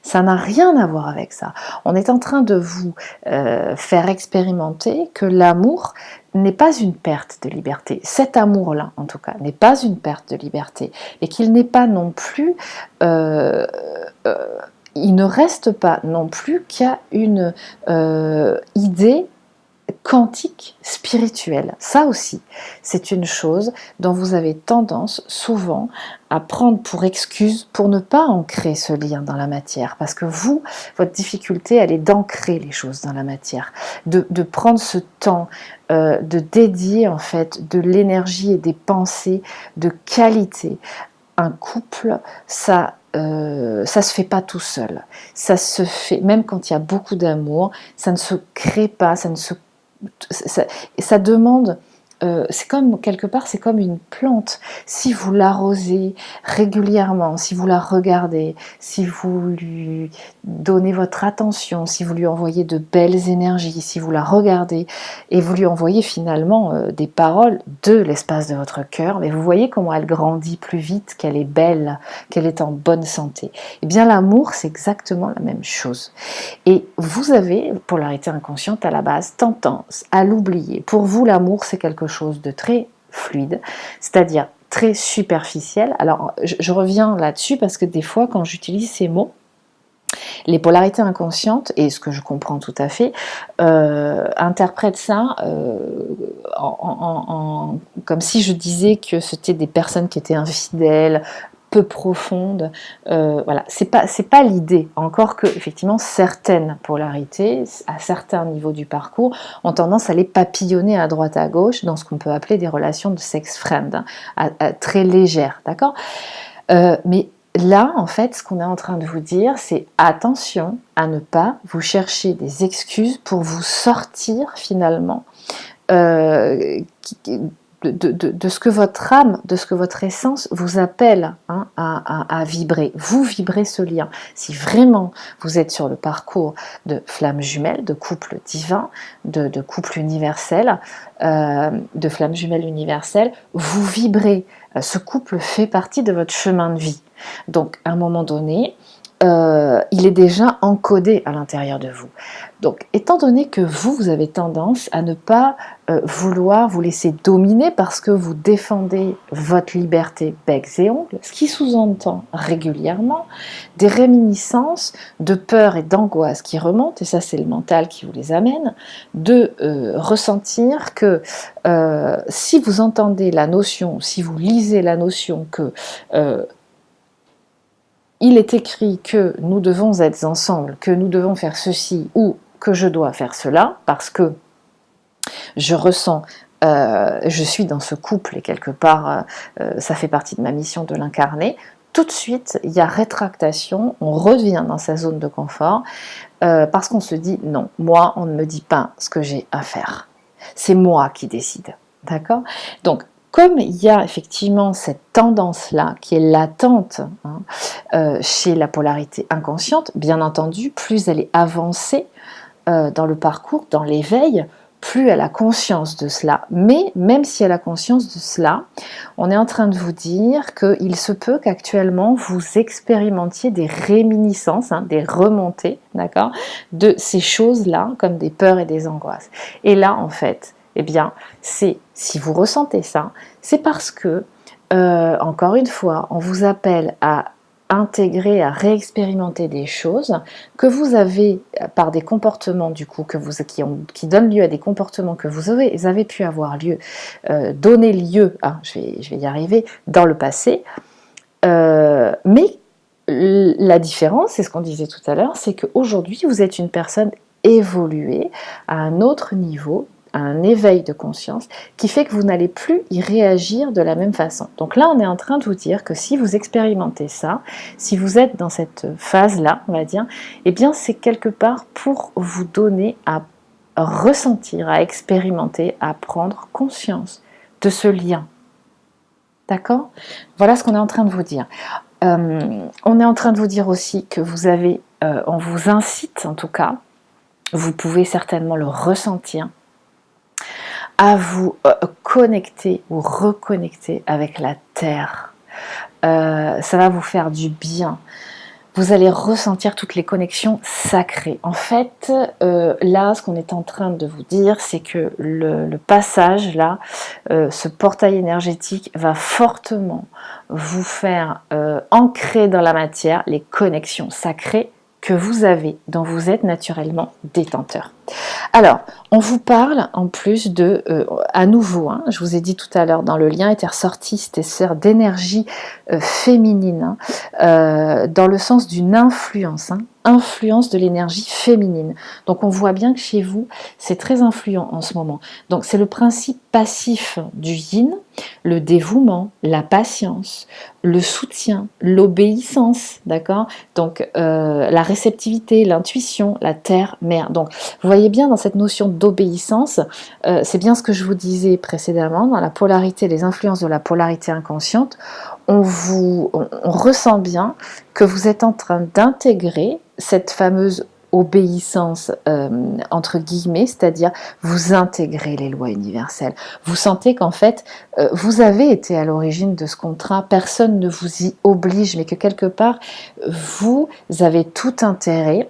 ça n'a rien à voir avec ça. On est en train de vous faire expérimenter que l'amour n'est pas une perte de liberté. Cet amour-là, en tout cas, n'est pas une perte de liberté. Et qu'il n'est pas non plus... il ne reste pas non plus qu'à une idée quantique spirituelle. Ça aussi, c'est une chose dont vous avez tendance souvent à prendre pour excuse pour ne pas ancrer ce lien dans la matière. Parce que vous, votre difficulté, elle est d'ancrer les choses dans la matière, de prendre ce temps, de dédier en fait de l'énergie et des pensées de qualité. Un couple, ça se fait pas tout seul. Ça se fait, même quand il y a beaucoup d'amour, ça ne se crée pas, ça demande, c'est comme quelque part, c'est comme une plante. Si vous l'arrosez régulièrement, si vous la regardez, si vous lui donnez votre attention, si vous lui envoyez de belles énergies, si vous la regardez et vous lui envoyez finalement des paroles de l'espace de votre cœur, mais vous voyez comment elle grandit plus vite, qu'elle est belle, qu'elle est en bonne santé. Eh bien l'amour, c'est exactement la même chose. Et vous avez, polarité inconsciente à la base, tendance à l'oublier. Pour vous, l'amour, c'est quelque chose de très fluide, c'est-à-dire très superficiel. Alors, je reviens là-dessus parce que des fois, quand j'utilise ces mots, les polarités inconscientes, et ce que je comprends tout à fait, interprètent ça comme si je disais que c'était des personnes qui étaient infidèles, peu profondes. Voilà, c'est pas l'idée. Encore que effectivement certaines polarités, à certains niveaux du parcours, ont tendance à les papillonner à droite à gauche dans ce qu'on peut appeler des relations de sex friend, très légères, d'accord ? Mais là, en fait, ce qu'on est en train de vous dire, c'est attention à ne pas vous chercher des excuses pour vous sortir finalement de ce que votre âme, de ce que votre essence vous appelle à vibrer. Vous vibrez ce lien. Si vraiment vous êtes sur le parcours de flamme jumelle, de couple divin, de couple universel, de flamme jumelle universelle, vous vibrez. Ce couple fait partie de votre chemin de vie. Donc, à un moment donné, il est déjà encodé à l'intérieur de vous. Donc, étant donné que vous avez tendance à ne pas vouloir vous laisser dominer parce que vous défendez votre liberté becs et ongles, ce qui sous-entend régulièrement des réminiscences de peur et d'angoisse qui remontent, et ça c'est le mental qui vous les amène, de ressentir que si vous entendez la notion, si vous lisez la notion que il est écrit que nous devons être ensemble, que nous devons faire ceci ou que je dois faire cela parce que je ressens, je suis dans ce couple et quelque part ça fait partie de ma mission de l'incarner. Tout de suite, il y a rétractation, on revient dans sa zone de confort parce qu'on se dit non, moi on ne me dit pas ce que j'ai à faire. C'est moi qui décide, d'accord ? Donc comme il y a effectivement cette tendance-là qui est latente chez la polarité inconsciente, bien entendu, plus elle est avancée dans le parcours, dans l'éveil, plus elle a conscience de cela. Mais même si elle a conscience de cela, on est en train de vous dire qu'il se peut qu'actuellement vous expérimentiez des réminiscences, des remontées, d'accord, de ces choses-là, comme des peurs et des angoisses. Et là, en fait, eh bien, si vous ressentez ça, c'est parce que, encore une fois, on vous appelle à intégrer, à réexpérimenter des choses que vous avez par des comportements du coup qui donnent lieu à des comportements que vous avez pu avoir lieu, donner lieu, je vais y arriver, dans le passé, mais la différence, c'est ce qu'on disait tout à l'heure, c'est qu'aujourd'hui vous êtes une personne évoluée à un autre niveau, un éveil de conscience qui fait que vous n'allez plus y réagir de la même façon. Donc là, on est en train de vous dire que si vous expérimentez ça, si vous êtes dans cette phase-là, on va dire, eh bien c'est quelque part pour vous donner à ressentir, à expérimenter, à prendre conscience de ce lien. D'accord ? Voilà ce qu'on est en train de vous dire. On est en train de vous dire aussi que vous avez, on vous incite en tout cas, vous pouvez certainement le ressentir, à vous connecter ou reconnecter avec la terre. Ça va vous faire du bien. Vous allez ressentir toutes les connexions sacrées. En fait, là, ce qu'on est en train de vous dire, c'est que le passage, là, ce portail énergétique va fortement vous faire ancrer dans la matière les connexions sacrées que vous avez, dont vous êtes naturellement détenteur. Alors, on vous parle en plus de, à nouveau, je vous ai dit tout à l'heure, dans le lien était ressorti cette sphère d'énergie féminine, dans le sens d'une influence, influence de l'énergie féminine. Donc on voit bien que chez vous, c'est très influent en ce moment. Donc c'est le principe passif du yin, le dévouement, la patience, le soutien, l'obéissance, d'accord ? Donc la réceptivité, l'intuition, la terre-mère. Donc vous voyez bien dans cette notion d'obéissance, c'est bien ce que je vous disais précédemment, dans la polarité, les influences de la polarité inconsciente, on ressent bien que vous êtes en train d'intégrer cette fameuse obéissance entre guillemets, c'est-à-dire vous intégrez les lois universelles. Vous sentez qu'en fait, vous avez été à l'origine de ce contrat, personne ne vous y oblige, mais que quelque part, vous avez tout intérêt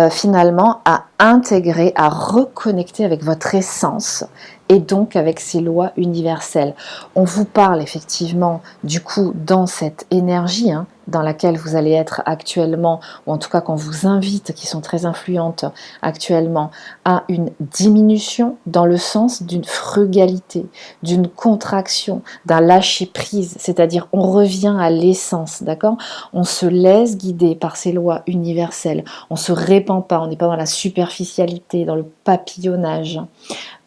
finalement à intégrer, à reconnecter avec votre essence et donc avec ces lois universelles. On vous parle effectivement du coup dans cette énergie dans laquelle vous allez être actuellement, ou en tout cas qu'on vous invite, qui sont très influentes actuellement, à une diminution dans le sens d'une frugalité, d'une contraction, d'un lâcher-prise, c'est-à-dire on revient à l'essence, d'accord ? On se laisse guider par ces lois universelles, on ne se répand pas, on n'est pas dans la superficialité, dans le papillonnage.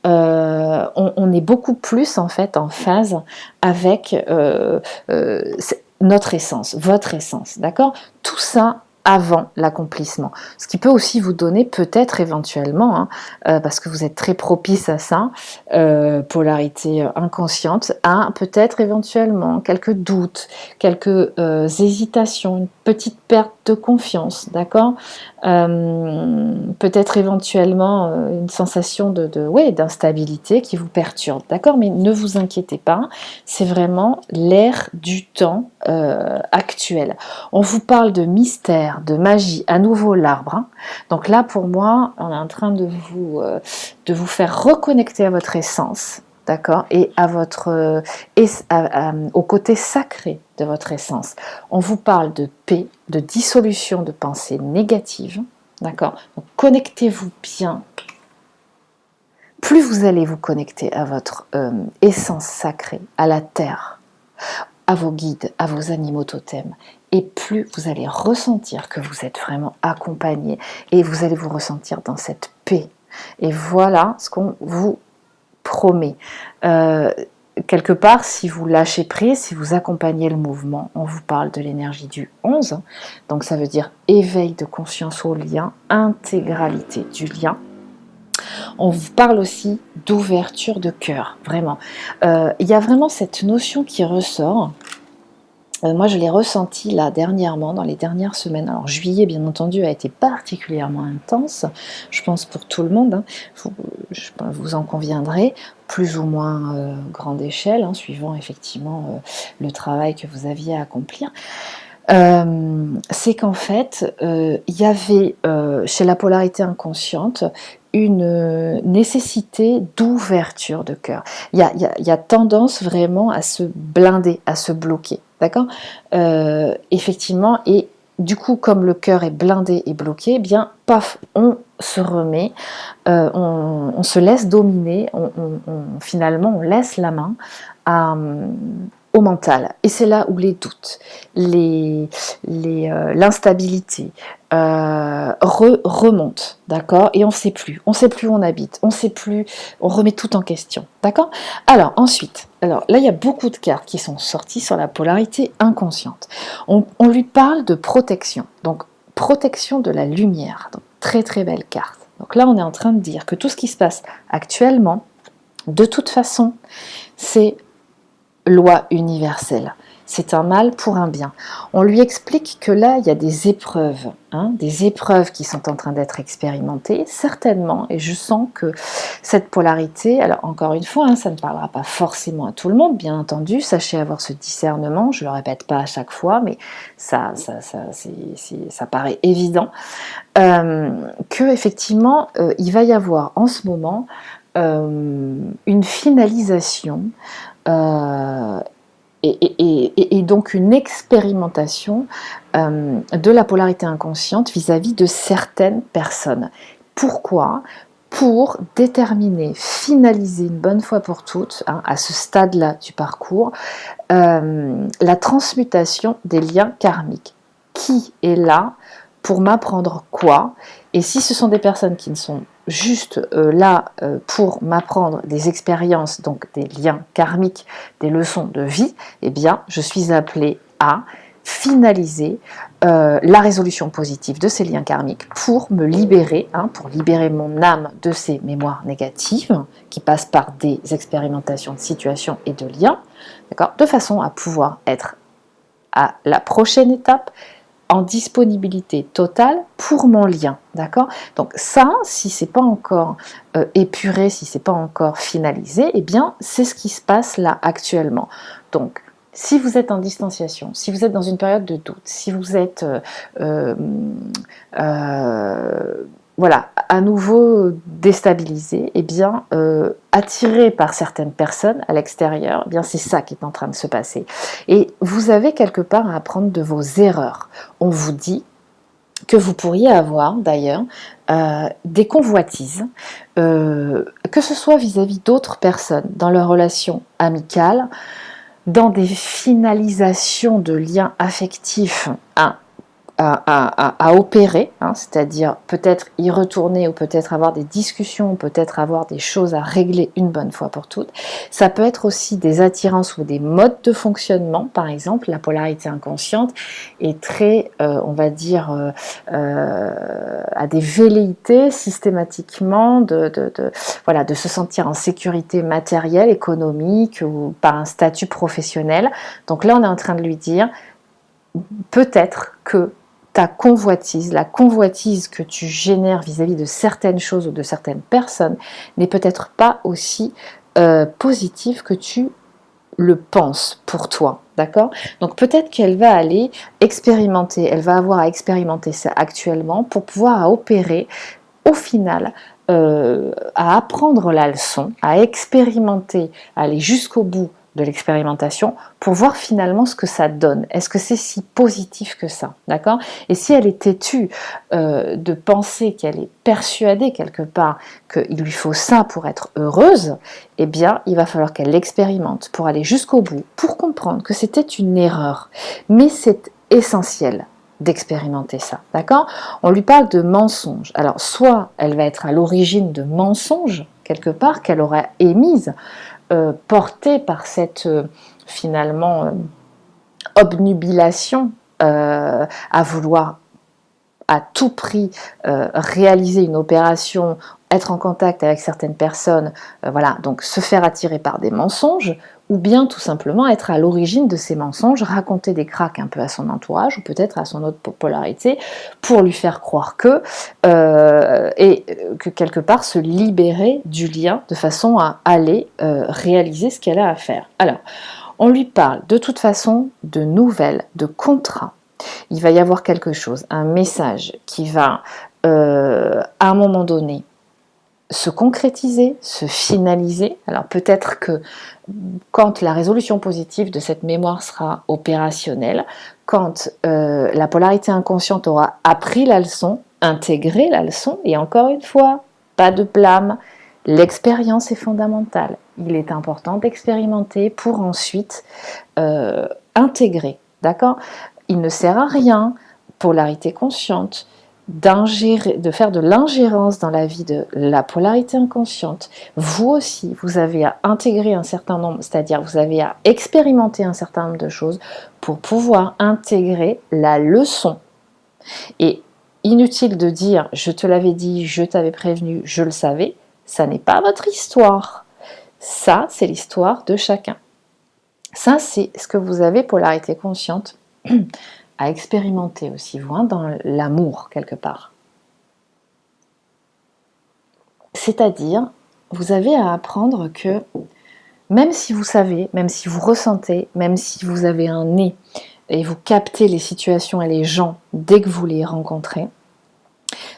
On est beaucoup plus en fait en phase avec notre essence, votre essence, d'accord ? Tout ça avant l'accomplissement. Ce qui peut aussi vous donner peut-être éventuellement, parce que vous êtes très propice à ça, polarité inconsciente, à peut-être éventuellement quelques doutes, quelques hésitations, une petite perte de confiance, d'accord ? Peut-être éventuellement une sensation d'instabilité qui vous perturbe, d'accord ? Mais ne vous inquiétez pas, c'est vraiment l'air du temps actuel. On vous parle de mystère, de magie, à nouveau l'arbre. Donc là, pour moi, on est en train de vous faire reconnecter à votre essence, d'accord, et à votre au côté sacré de votre essence. On vous parle de paix, de dissolution de pensées négatives, d'accord. Donc connectez-vous bien. Plus vous allez vous connecter à votre essence sacrée, à la terre, à vos guides, à vos animaux totems, et plus vous allez ressentir que vous êtes vraiment accompagné, et vous allez vous ressentir dans cette paix. Et voilà ce qu'on vous promet. Quelque part, si vous lâchez prise, si vous accompagnez le mouvement, on vous parle de l'énergie du 11, donc ça veut dire éveil de conscience au lien, intégralité du lien. On vous parle aussi d'ouverture de cœur, vraiment. Il y a vraiment cette notion qui ressort. Moi, je l'ai ressenti là dernièrement, dans les dernières semaines. Alors, juillet, bien entendu, a été particulièrement intense, je pense pour tout le monde, hein. Vous en conviendrez, plus ou moins grande échelle, hein, suivant effectivement le travail que vous aviez à accomplir. C'est qu'en fait, il y avait chez la polarité inconsciente une nécessité d'ouverture de cœur. Il y a tendance vraiment à se blinder, à se bloquer, d'accord. Effectivement, et du coup, comme le cœur est blindé et bloqué, eh bien, paf, on se remet, on se laisse dominer, finalement, on laisse la main à, au mental. Et c'est là où les doutes, l'instabilité remontent, d'accord. Et on sait plus où on habite, on sait plus, on remet tout en question, d'accord. Alors ensuite, là il y a beaucoup de cartes qui sont sorties sur la polarité inconsciente. On lui parle de protection, donc protection de la lumière, donc très très belle carte. Donc là on est en train de dire que tout ce qui se passe actuellement, de toute façon, c'est loi universelle. C'est un mal pour un bien. On lui explique que là, il y a des épreuves qui sont en train d'être expérimentées, certainement, et je sens que cette polarité, alors encore une fois, ça ne parlera pas forcément à tout le monde, bien entendu, sachez avoir ce discernement, je ne le répète pas à chaque fois, mais ça paraît évident, que effectivement, il va y avoir en ce moment une finalisation et donc une expérimentation de la polarité inconsciente vis-à-vis de certaines personnes. Pourquoi ? Pour déterminer, finaliser une bonne fois pour toutes, à ce stade-là du parcours, la transmutation des liens karmiques. Qui est là pour m'apprendre quoi? Et si ce sont des personnes qui ne sont juste là pour m'apprendre des expériences, donc des liens karmiques, des leçons de vie, eh bien, je suis appelée à finaliser la résolution positive de ces liens karmiques pour me libérer, pour libérer mon âme de ces mémoires négatives qui passent par des expérimentations de situations et de liens, d'accord, de façon à pouvoir être à la prochaine étape en disponibilité totale pour mon lien, d'accord. Donc ça, si c'est pas encore épuré, si c'est pas encore finalisé, eh bien c'est ce qui se passe là actuellement. Donc si vous êtes en distanciation, si vous êtes dans une période de doute, si vous êtes voilà, à nouveau déstabilisé, eh bien, attiré par certaines personnes à l'extérieur, eh bien, c'est ça qui est en train de se passer. Et vous avez quelque part à apprendre de vos erreurs. On vous dit que vous pourriez avoir d'ailleurs des convoitises, que ce soit vis-à-vis d'autres personnes, dans leurs relations amicales, dans des finalisations de liens affectifs à opérer, c'est-à-dire peut-être y retourner ou peut-être avoir des discussions, ou peut-être avoir des choses à régler une bonne fois pour toutes. Ça peut être aussi des attirances ou des modes de fonctionnement, par exemple, la polarité inconsciente est très, on va dire, à des velléités systématiquement voilà, de se sentir en sécurité matérielle, économique ou par un statut professionnel. Donc là, on est en train de lui dire, peut-être que ta convoitise, la convoitise que tu génères vis-à-vis de certaines choses ou de certaines personnes n'est peut-être pas aussi positive que tu le penses pour toi, d'accord? Donc peut-être qu'elle va aller expérimenter, elle va avoir à expérimenter ça actuellement pour pouvoir opérer au final, à apprendre la leçon, à expérimenter, à aller jusqu'au bout de l'expérimentation pour voir finalement ce que ça donne. Est-ce que c'est si positif que ça, d'accord? Et si elle est têtue de penser qu'elle est persuadée quelque part qu'il lui faut ça pour être heureuse, eh bien, il va falloir qu'elle l'expérimente pour aller jusqu'au bout, pour comprendre que c'était une erreur. Mais c'est essentiel d'expérimenter ça, d'accord? On lui parle de mensonges. Alors, soit elle va être à l'origine de mensonges, quelque part, qu'elle aura émises, portée par cette, finalement, obnubilation à vouloir à tout prix réaliser une opération être en contact avec certaines personnes, voilà, donc se faire attirer par des mensonges, ou bien tout simplement être à l'origine de ces mensonges, raconter des cracks un peu à son entourage, ou peut-être à son autre polarité, pour lui faire croire que, que quelque part se libérer du lien, de façon à aller réaliser ce qu'elle a à faire. Alors, on lui parle de toute façon de nouvelles, de contrats. Il va y avoir quelque chose, un message qui va, à un moment donné, se concrétiser, se finaliser. Alors peut-être que quand la résolution positive de cette mémoire sera opérationnelle, quand la polarité inconsciente aura appris la leçon, intégré la leçon, et encore une fois, pas de blâme, l'expérience est fondamentale. Il est important d'expérimenter pour ensuite intégrer, d'accord ? Il ne sert à rien, polarité consciente, de faire de l'ingérence dans la vie de la polarité inconsciente. Vous aussi, vous avez à intégrer un certain nombre, c'est-à-dire vous avez à expérimenter un certain nombre de choses pour pouvoir intégrer la leçon. Et inutile de dire « je te l'avais dit, je t'avais prévenu, je le savais », ça n'est pas votre histoire. Ça, c'est l'histoire de chacun. Ça, c'est ce que vous avez, polarité consciente, à expérimenter aussi, vous, hein, dans l'amour, quelque part. C'est-à-dire, vous avez à apprendre que, même si vous savez, même si vous ressentez, même si vous avez un nez, et vous captez les situations et les gens dès que vous les rencontrez,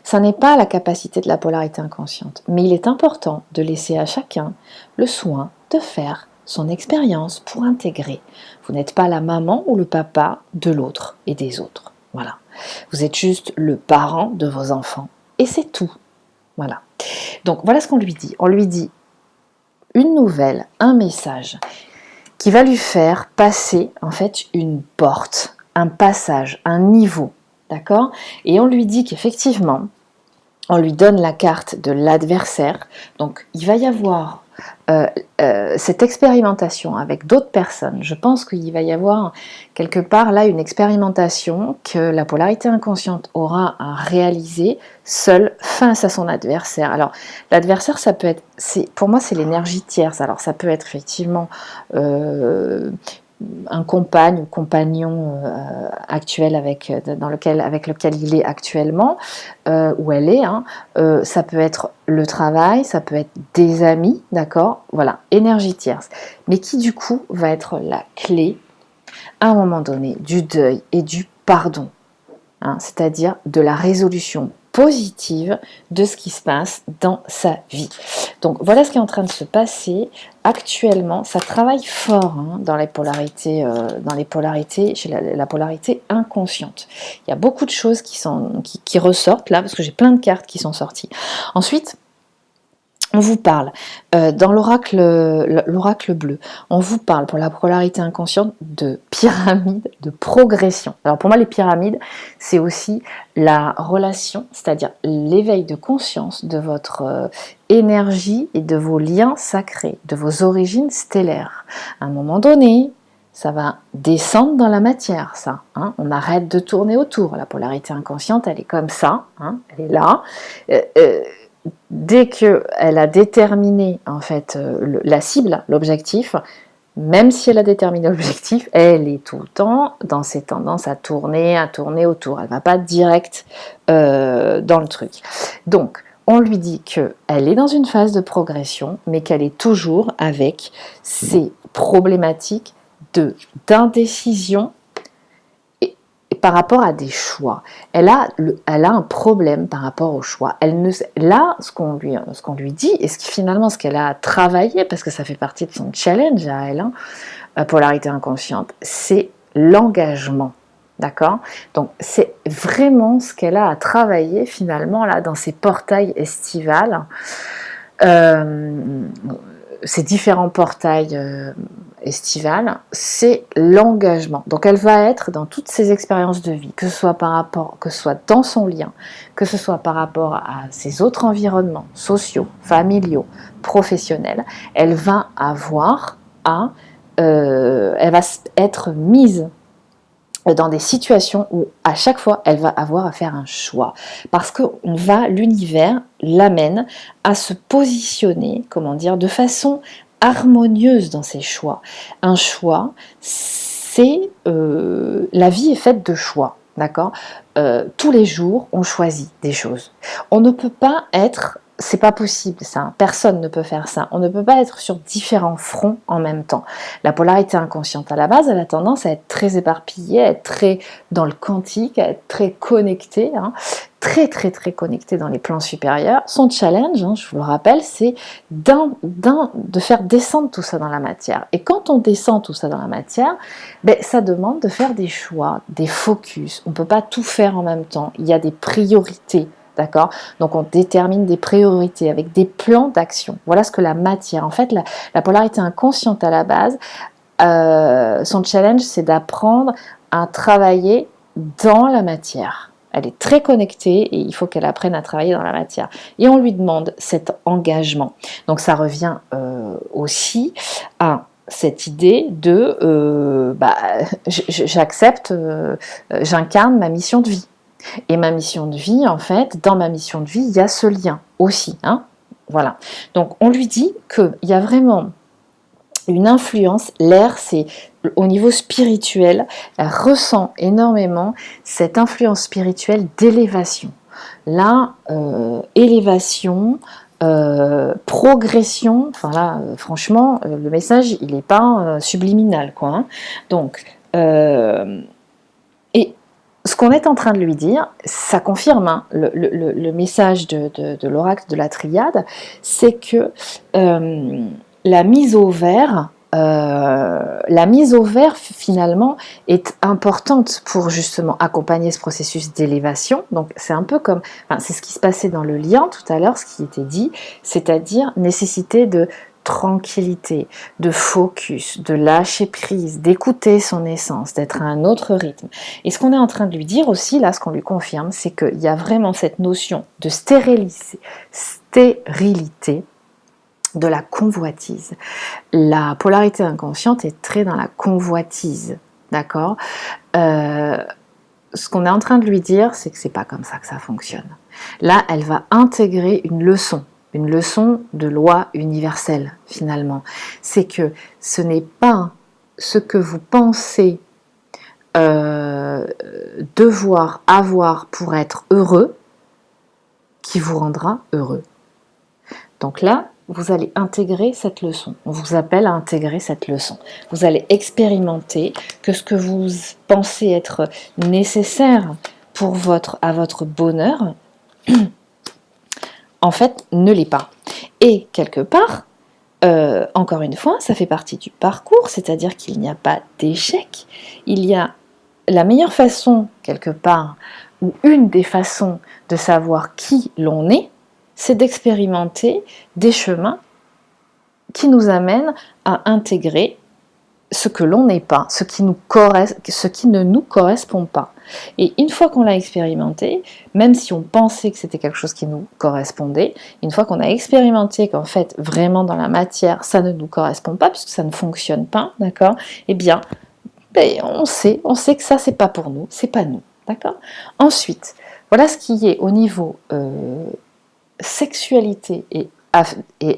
ça n'est pas la capacité de la polarité inconsciente. Mais il est important de laisser à chacun le soin de faire son expérience pour intégrer. Vous n'êtes pas la maman ou le papa de l'autre et des autres. Voilà. Vous êtes juste le parent de vos enfants. Et c'est tout. Voilà. Donc voilà ce qu'on lui dit. On lui dit une nouvelle, un message qui va lui faire passer en fait une porte, un passage, un niveau. D'accord ? Et on lui dit qu'effectivement, on lui donne la carte de l'adversaire. Donc il va y avoir cette expérimentation avec d'autres personnes. Je pense qu'il va y avoir quelque part là une expérimentation que la polarité inconsciente aura à réaliser seule face à son adversaire. Alors l'adversaire, ça peut être, pour moi c'est l'énergie tierce. Alors ça peut être effectivement un compagne ou compagnon actuel avec lequel il est actuellement, ou elle est, hein. Ça peut être le travail, ça peut être des amis, d'accord ? Voilà, énergie tierce. Mais qui du coup va être la clé, à un moment donné, du deuil et du pardon, hein, c'est-à-dire de la résolution positive de ce qui se passe dans sa vie. Donc voilà ce qui est en train de se passer actuellement. Ça travaille fort, hein, dans les polarités, chez la polarité inconsciente. Il y a beaucoup de choses qui ressortent là, parce que j'ai plein de cartes qui sont sorties. Ensuite, on vous parle, dans l'oracle bleu, on vous parle pour la polarité inconsciente de pyramide, de progression. Alors pour moi les pyramides, c'est aussi la relation, c'est-à-dire l'éveil de conscience de votre énergie et de vos liens sacrés, de vos origines stellaires. À un moment donné, ça va descendre dans la matière, ça. Hein. On arrête de tourner autour. La polarité inconsciente, elle est comme ça, hein, elle est là. Dès qu'elle a déterminé en fait la cible, l'objectif, même si elle a déterminé l'objectif, elle est tout le temps dans ses tendances à tourner autour. Elle ne va pas direct dans le truc. Donc, on lui dit qu'elle est dans une phase de progression, mais qu'elle est toujours avec ces problématiques d'indécision par rapport à des choix. Elle a un problème par rapport aux choix. Là, ce qu'on lui dit, et finalement ce qu'elle a travaillé, parce que ça fait partie de son challenge à elle, hein, polarité inconsciente, c'est l'engagement. D'accord ? Donc c'est vraiment ce qu'elle a à travailler finalement là dans ces portails estivales. Ces différents portails estivales, c'est l'engagement. Donc elle va être dans toutes ses expériences de vie, que ce soit dans son lien, que ce soit par rapport à ses autres environnements sociaux, familiaux, professionnels, elle va avoir elle va être mise dans des situations où à chaque fois elle va avoir à faire un choix, parce que l'univers l'amène à se positionner, comment dire, de façon harmonieuse dans ses choix. Un choix, c'est la vie est faite de choix, d'accord. Tous les jours on choisit des choses. On ne peut pas être, c'est pas possible ça, personne ne peut faire ça. On ne peut pas être sur différents fronts en même temps. La polarité inconsciente à la base, elle a tendance à être très éparpillée, à être très dans le quantique, à être très connectée, hein, très connectée dans les plans supérieurs. Son challenge, hein, je vous le rappelle, c'est de faire descendre tout ça dans la matière. Et quand on descend tout ça dans la matière, ben, ça demande de faire des choix, des focus. On ne peut pas tout faire en même temps. Il y a des priorités. D'accord. Donc on détermine des priorités avec des plans d'action. Voilà ce que la matière, en fait, la polarité inconsciente à la base, son challenge, c'est d'apprendre à travailler dans la matière. Elle est très connectée et il faut qu'elle apprenne à travailler dans la matière. Et on lui demande cet engagement. Donc ça revient aussi à cette idée de j'accepte, j'incarne ma mission de vie. Et ma mission de vie, en fait, dans ma mission de vie, il y a ce lien aussi. Hein, voilà. Donc, on lui dit qu'il y a vraiment une influence. L'air, c'est au niveau spirituel, elle ressent énormément cette influence spirituelle d'élévation. Là, élévation, progression, enfin là, franchement, le message, il n'est pas subliminal, quoi. Hein. Donc, et ce qu'on est en train de lui dire, ça confirme hein, le message de l'oracle de la triade, c'est que la mise au vert finalement est importante pour justement accompagner ce processus d'élévation. Donc c'est un peu comme, enfin, c'est ce qui se passait dans le lien tout à l'heure, ce qui était dit, c'est-à-dire nécessité de tranquillité, de focus, de lâcher prise, d'écouter son essence, d'être à un autre rythme. Et ce qu'on est en train de lui dire aussi, là, ce qu'on lui confirme, c'est qu'il y a vraiment cette notion de stérilité de la convoitise. La polarité inconsciente est très dans la convoitise, d'accord. Ce qu'on est en train de lui dire, c'est que c'est pas comme ça que ça fonctionne. Là, elle va intégrer une leçon de loi universelle, finalement. C'est que ce n'est pas ce que vous pensez devoir avoir pour être heureux qui vous rendra heureux. Donc là, vous allez intégrer cette leçon. On vous appelle à intégrer cette leçon. Vous allez expérimenter que ce que vous pensez être nécessaire à votre bonheur, en fait, ne l'est pas. Et quelque part, encore une fois, ça fait partie du parcours, c'est-à-dire qu'il n'y a pas d'échec. Il y a la meilleure façon, quelque part, ou une des façons de savoir qui l'on est, c'est d'expérimenter des chemins qui nous amènent à intégrer ce que l'on n'est pas, ce qui ne nous correspond pas. Et une fois qu'on l'a expérimenté, même si on pensait que c'était quelque chose qui nous correspondait, une fois qu'on a expérimenté qu'en fait, vraiment dans la matière, ça ne nous correspond pas, puisque ça ne fonctionne pas, d'accord. Eh bien, on sait que ça, c'est pas pour nous, c'est pas nous, d'accord. Ensuite, voilà ce qui est au niveau sexualité et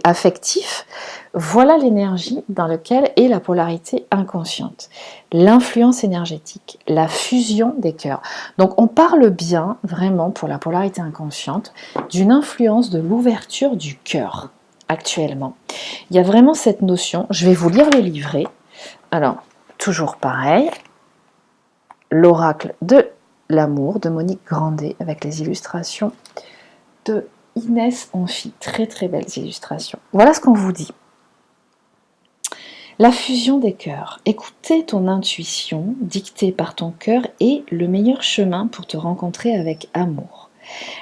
affectif, voilà l'énergie dans laquelle est la polarité inconsciente, l'influence énergétique, la fusion des cœurs. Donc on parle bien, vraiment, pour la polarité inconsciente, d'une influence de l'ouverture du cœur, actuellement. Il y a vraiment cette notion, je vais vous lire le livret, alors, toujours pareil, l'oracle de l'amour de Monique Grandet, avec les illustrations de Inès Amphi, très belles illustrations. Voilà ce qu'on vous dit. La fusion des cœurs. Écouter ton intuition, dictée par ton cœur, est le meilleur chemin pour te rencontrer avec amour.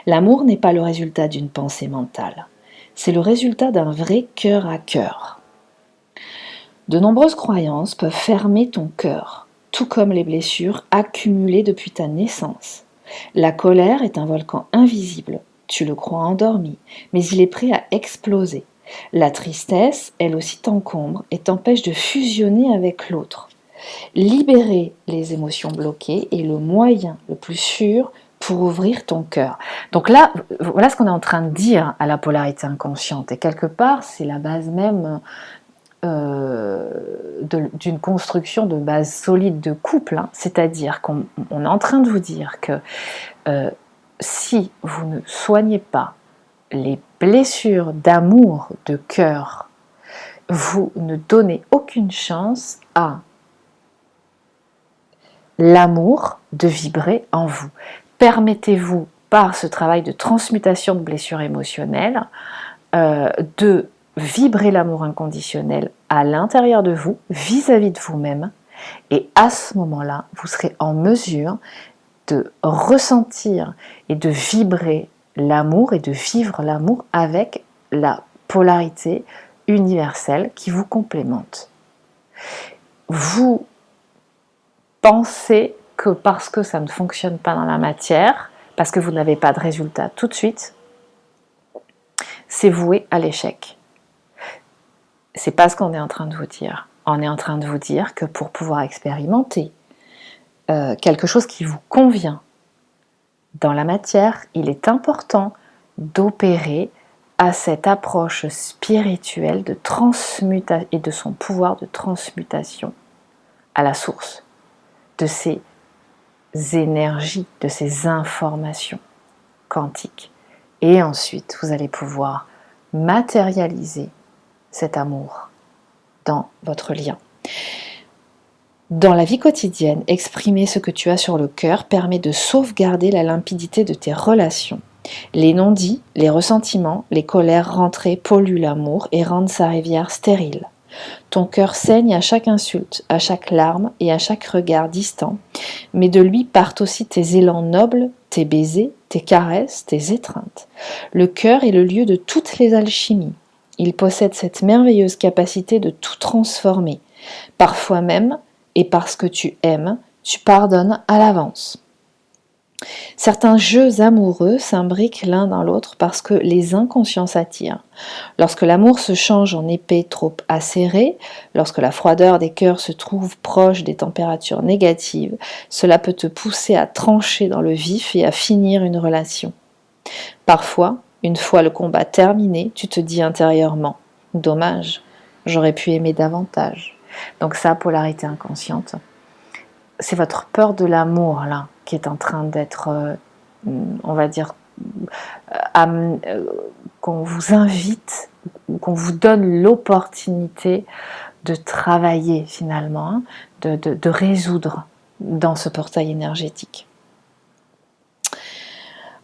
L'amour n'est pas le résultat d'une pensée mentale. C'est le résultat d'un vrai cœur à cœur. De nombreuses croyances peuvent fermer ton cœur, tout comme les blessures accumulées depuis ta naissance. La colère est un volcan invisible. Tu le crois endormi, mais il est prêt à exploser. La tristesse, elle aussi t'encombre et t'empêche de fusionner avec l'autre. Libérer les émotions bloquées est le moyen le plus sûr pour ouvrir ton cœur. Donc là, voilà ce qu'on est en train de dire à la polarité inconsciente. Et quelque part, c'est la base même d'une construction de base solide de couple. Hein. C'est-à-dire qu'on est en train de vous dire que si vous ne soignez pas les blessures d'amour de cœur, vous ne donnez aucune chance à l'amour de vibrer en vous. Permettez-vous, par ce travail de transmutation de blessures émotionnelles, de vibrer l'amour inconditionnel à l'intérieur de vous, vis-à-vis de vous-même, et à ce moment-là, vous serez en mesure de ressentir et de vibrer l'amour et de vivre l'amour avec la polarité universelle qui vous complémente. Vous pensez que parce que ça ne fonctionne pas dans la matière, parce que vous n'avez pas de résultat tout de suite, c'est voué à l'échec. C'est pas ce qu'on est en train de vous dire. On est en train de vous dire que pour pouvoir expérimenter quelque chose qui vous convient dans la matière, il est important d'opérer à cette approche spirituelle de transmutation et de son pouvoir de transmutation à la source de ces énergies, de ces informations quantiques. Et ensuite, vous allez pouvoir matérialiser cet amour dans votre lien. Dans la vie quotidienne, exprimer ce que tu as sur le cœur permet de sauvegarder la limpidité de tes relations. Les non-dits, les ressentiments, les colères rentrées polluent l'amour et rendent sa rivière stérile. Ton cœur saigne à chaque insulte, à chaque larme et à chaque regard distant, mais de lui partent aussi tes élans nobles, tes baisers, tes caresses, tes étreintes. Le cœur est le lieu de toutes les alchimies. Il possède cette merveilleuse capacité de tout transformer. Parfois même, et parce que tu aimes, tu pardonnes à l'avance. Certains jeux amoureux s'imbriquent l'un dans l'autre parce que les inconscients s'attirent. Lorsque l'amour se change en épée trop acérée, lorsque la froideur des cœurs se trouve proche des températures négatives, cela peut te pousser à trancher dans le vif et à finir une relation. Parfois, une fois le combat terminé, tu te dis intérieurement « Dommage, j'aurais pu aimer davantage ». Donc ça, polarité inconsciente, c'est votre peur de l'amour là qui est en train d'être, on va dire, qu'on vous invite, qu'on vous donne l'opportunité de travailler finalement, hein, de résoudre dans ce portail énergétique.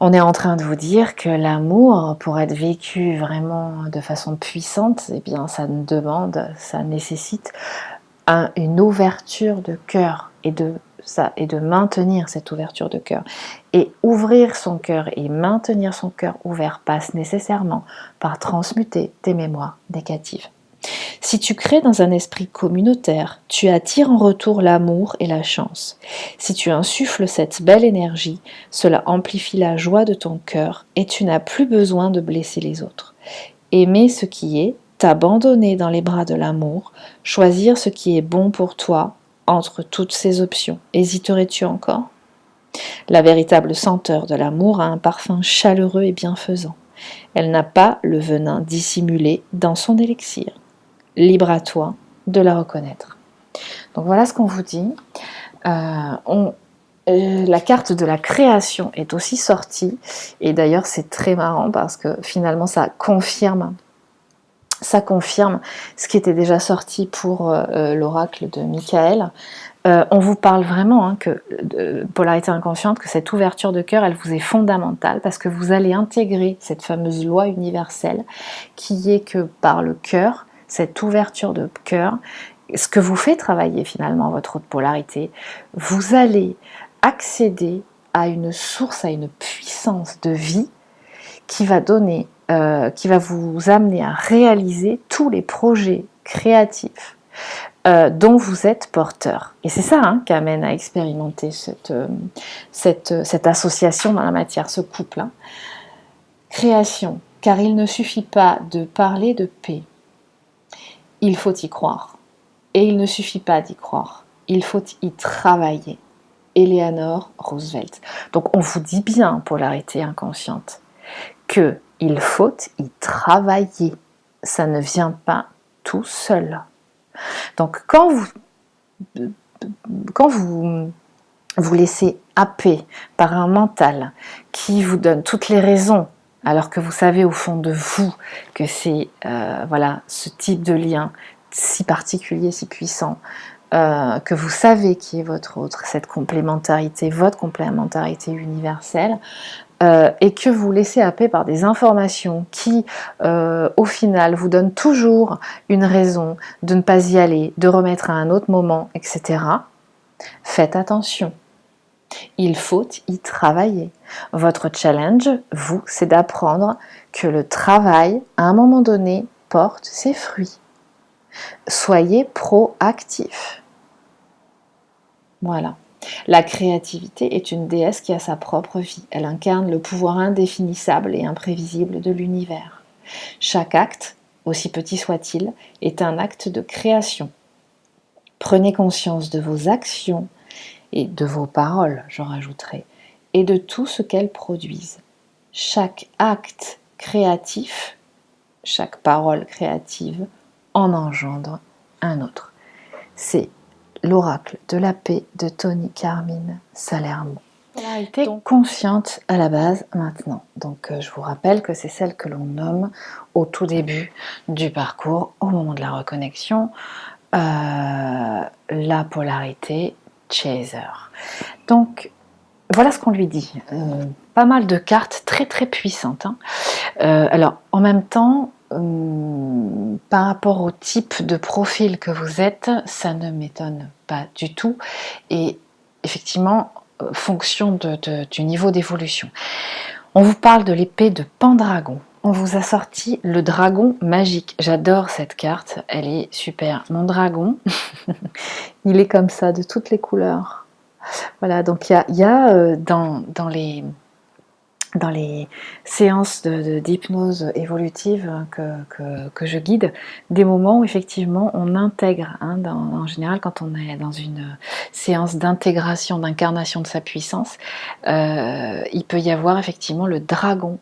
On est en train de vous dire que l'amour, pour être vécu vraiment de façon puissante, eh bien, ça nécessite une ouverture de cœur et de maintenir cette ouverture de cœur. Et ouvrir son cœur et maintenir son cœur ouvert passe nécessairement par transmuter tes mémoires négatives. Si tu crées dans un esprit communautaire, tu attires en retour l'amour et la chance. Si tu insuffles cette belle énergie, cela amplifie la joie de ton cœur et tu n'as plus besoin de blesser les autres. Aimer ce qui est, t'abandonner dans les bras de l'amour, choisir ce qui est bon pour toi entre toutes ces options. Hésiterais-tu encore ? La véritable senteur de l'amour a un parfum chaleureux et bienfaisant. Elle n'a pas le venin dissimulé dans son élixir. Libre à toi de la reconnaître. Donc voilà ce qu'on vous dit. La carte de la création est aussi sortie. Et d'ailleurs, c'est très marrant parce que finalement, ça confirme ce qui était déjà sorti pour l'oracle de Michael. On vous parle vraiment de polarité inconsciente, que cette ouverture de cœur, elle vous est fondamentale parce que vous allez intégrer cette fameuse loi universelle qui est que par le cœur, cette ouverture de cœur, ce que vous fait travailler finalement votre haute polarité, vous allez accéder à une source, à une puissance de vie qui va vous amener à réaliser tous les projets créatifs dont vous êtes porteur. Et c'est ça qui amène à expérimenter cette association dans la matière, ce couple. Création, car il ne suffit pas de parler de paix. Il faut y croire. Et il ne suffit pas d'y croire. il faut y travailler. Eleanor Roosevelt. Donc on vous dit bien, polarité inconsciente, que il faut y travailler. Ça ne vient pas tout seul. Donc quand vous vous laissez happer par un mental qui vous donne toutes les raisons, alors que vous savez au fond de vous que c'est voilà, ce type de lien si particulier, si puissant, que vous savez qui est votre autre, cette complémentarité, votre complémentarité universelle, et que vous laissez happer par des informations qui, au final, vous donnent toujours une raison de ne pas y aller, de remettre à un autre moment, etc. Faites attention. Il faut y travailler. Votre challenge, vous, c'est d'apprendre que le travail, à un moment donné, porte ses fruits. Soyez proactif. Voilà. La créativité est une déesse qui a sa propre vie. Elle incarne le pouvoir indéfinissable et imprévisible de l'univers. Chaque acte, aussi petit soit-il, est un acte de création. Prenez conscience de vos actions et de vos paroles, je rajouterai, et de tout ce qu'elles produisent. Chaque acte créatif, chaque parole créative en engendre un autre. C'est l'oracle de la paix de Tony Carmine Salerno. Polarité consciente à la base maintenant. Donc je vous rappelle que c'est celle que l'on nomme au tout début du parcours, au moment de la reconnexion, la polarité chaser. Donc voilà ce qu'on lui dit. Pas mal de cartes très très puissantes. Hein. Alors en même temps, par rapport au type de profil que vous êtes, ça ne m'étonne pas du tout. Et effectivement, fonction du niveau d'évolution. On vous parle de l'épée de Pendragon. On vous a sorti le dragon magique. J'adore cette carte, elle est super. Mon dragon, il est comme ça, de toutes les couleurs. Voilà, donc il y a dans les séances d'hypnose évolutive que je guide, des moments où effectivement on intègre, hein, en général quand on est dans une séance d'intégration, d'incarnation de sa puissance, il peut y avoir effectivement le dragon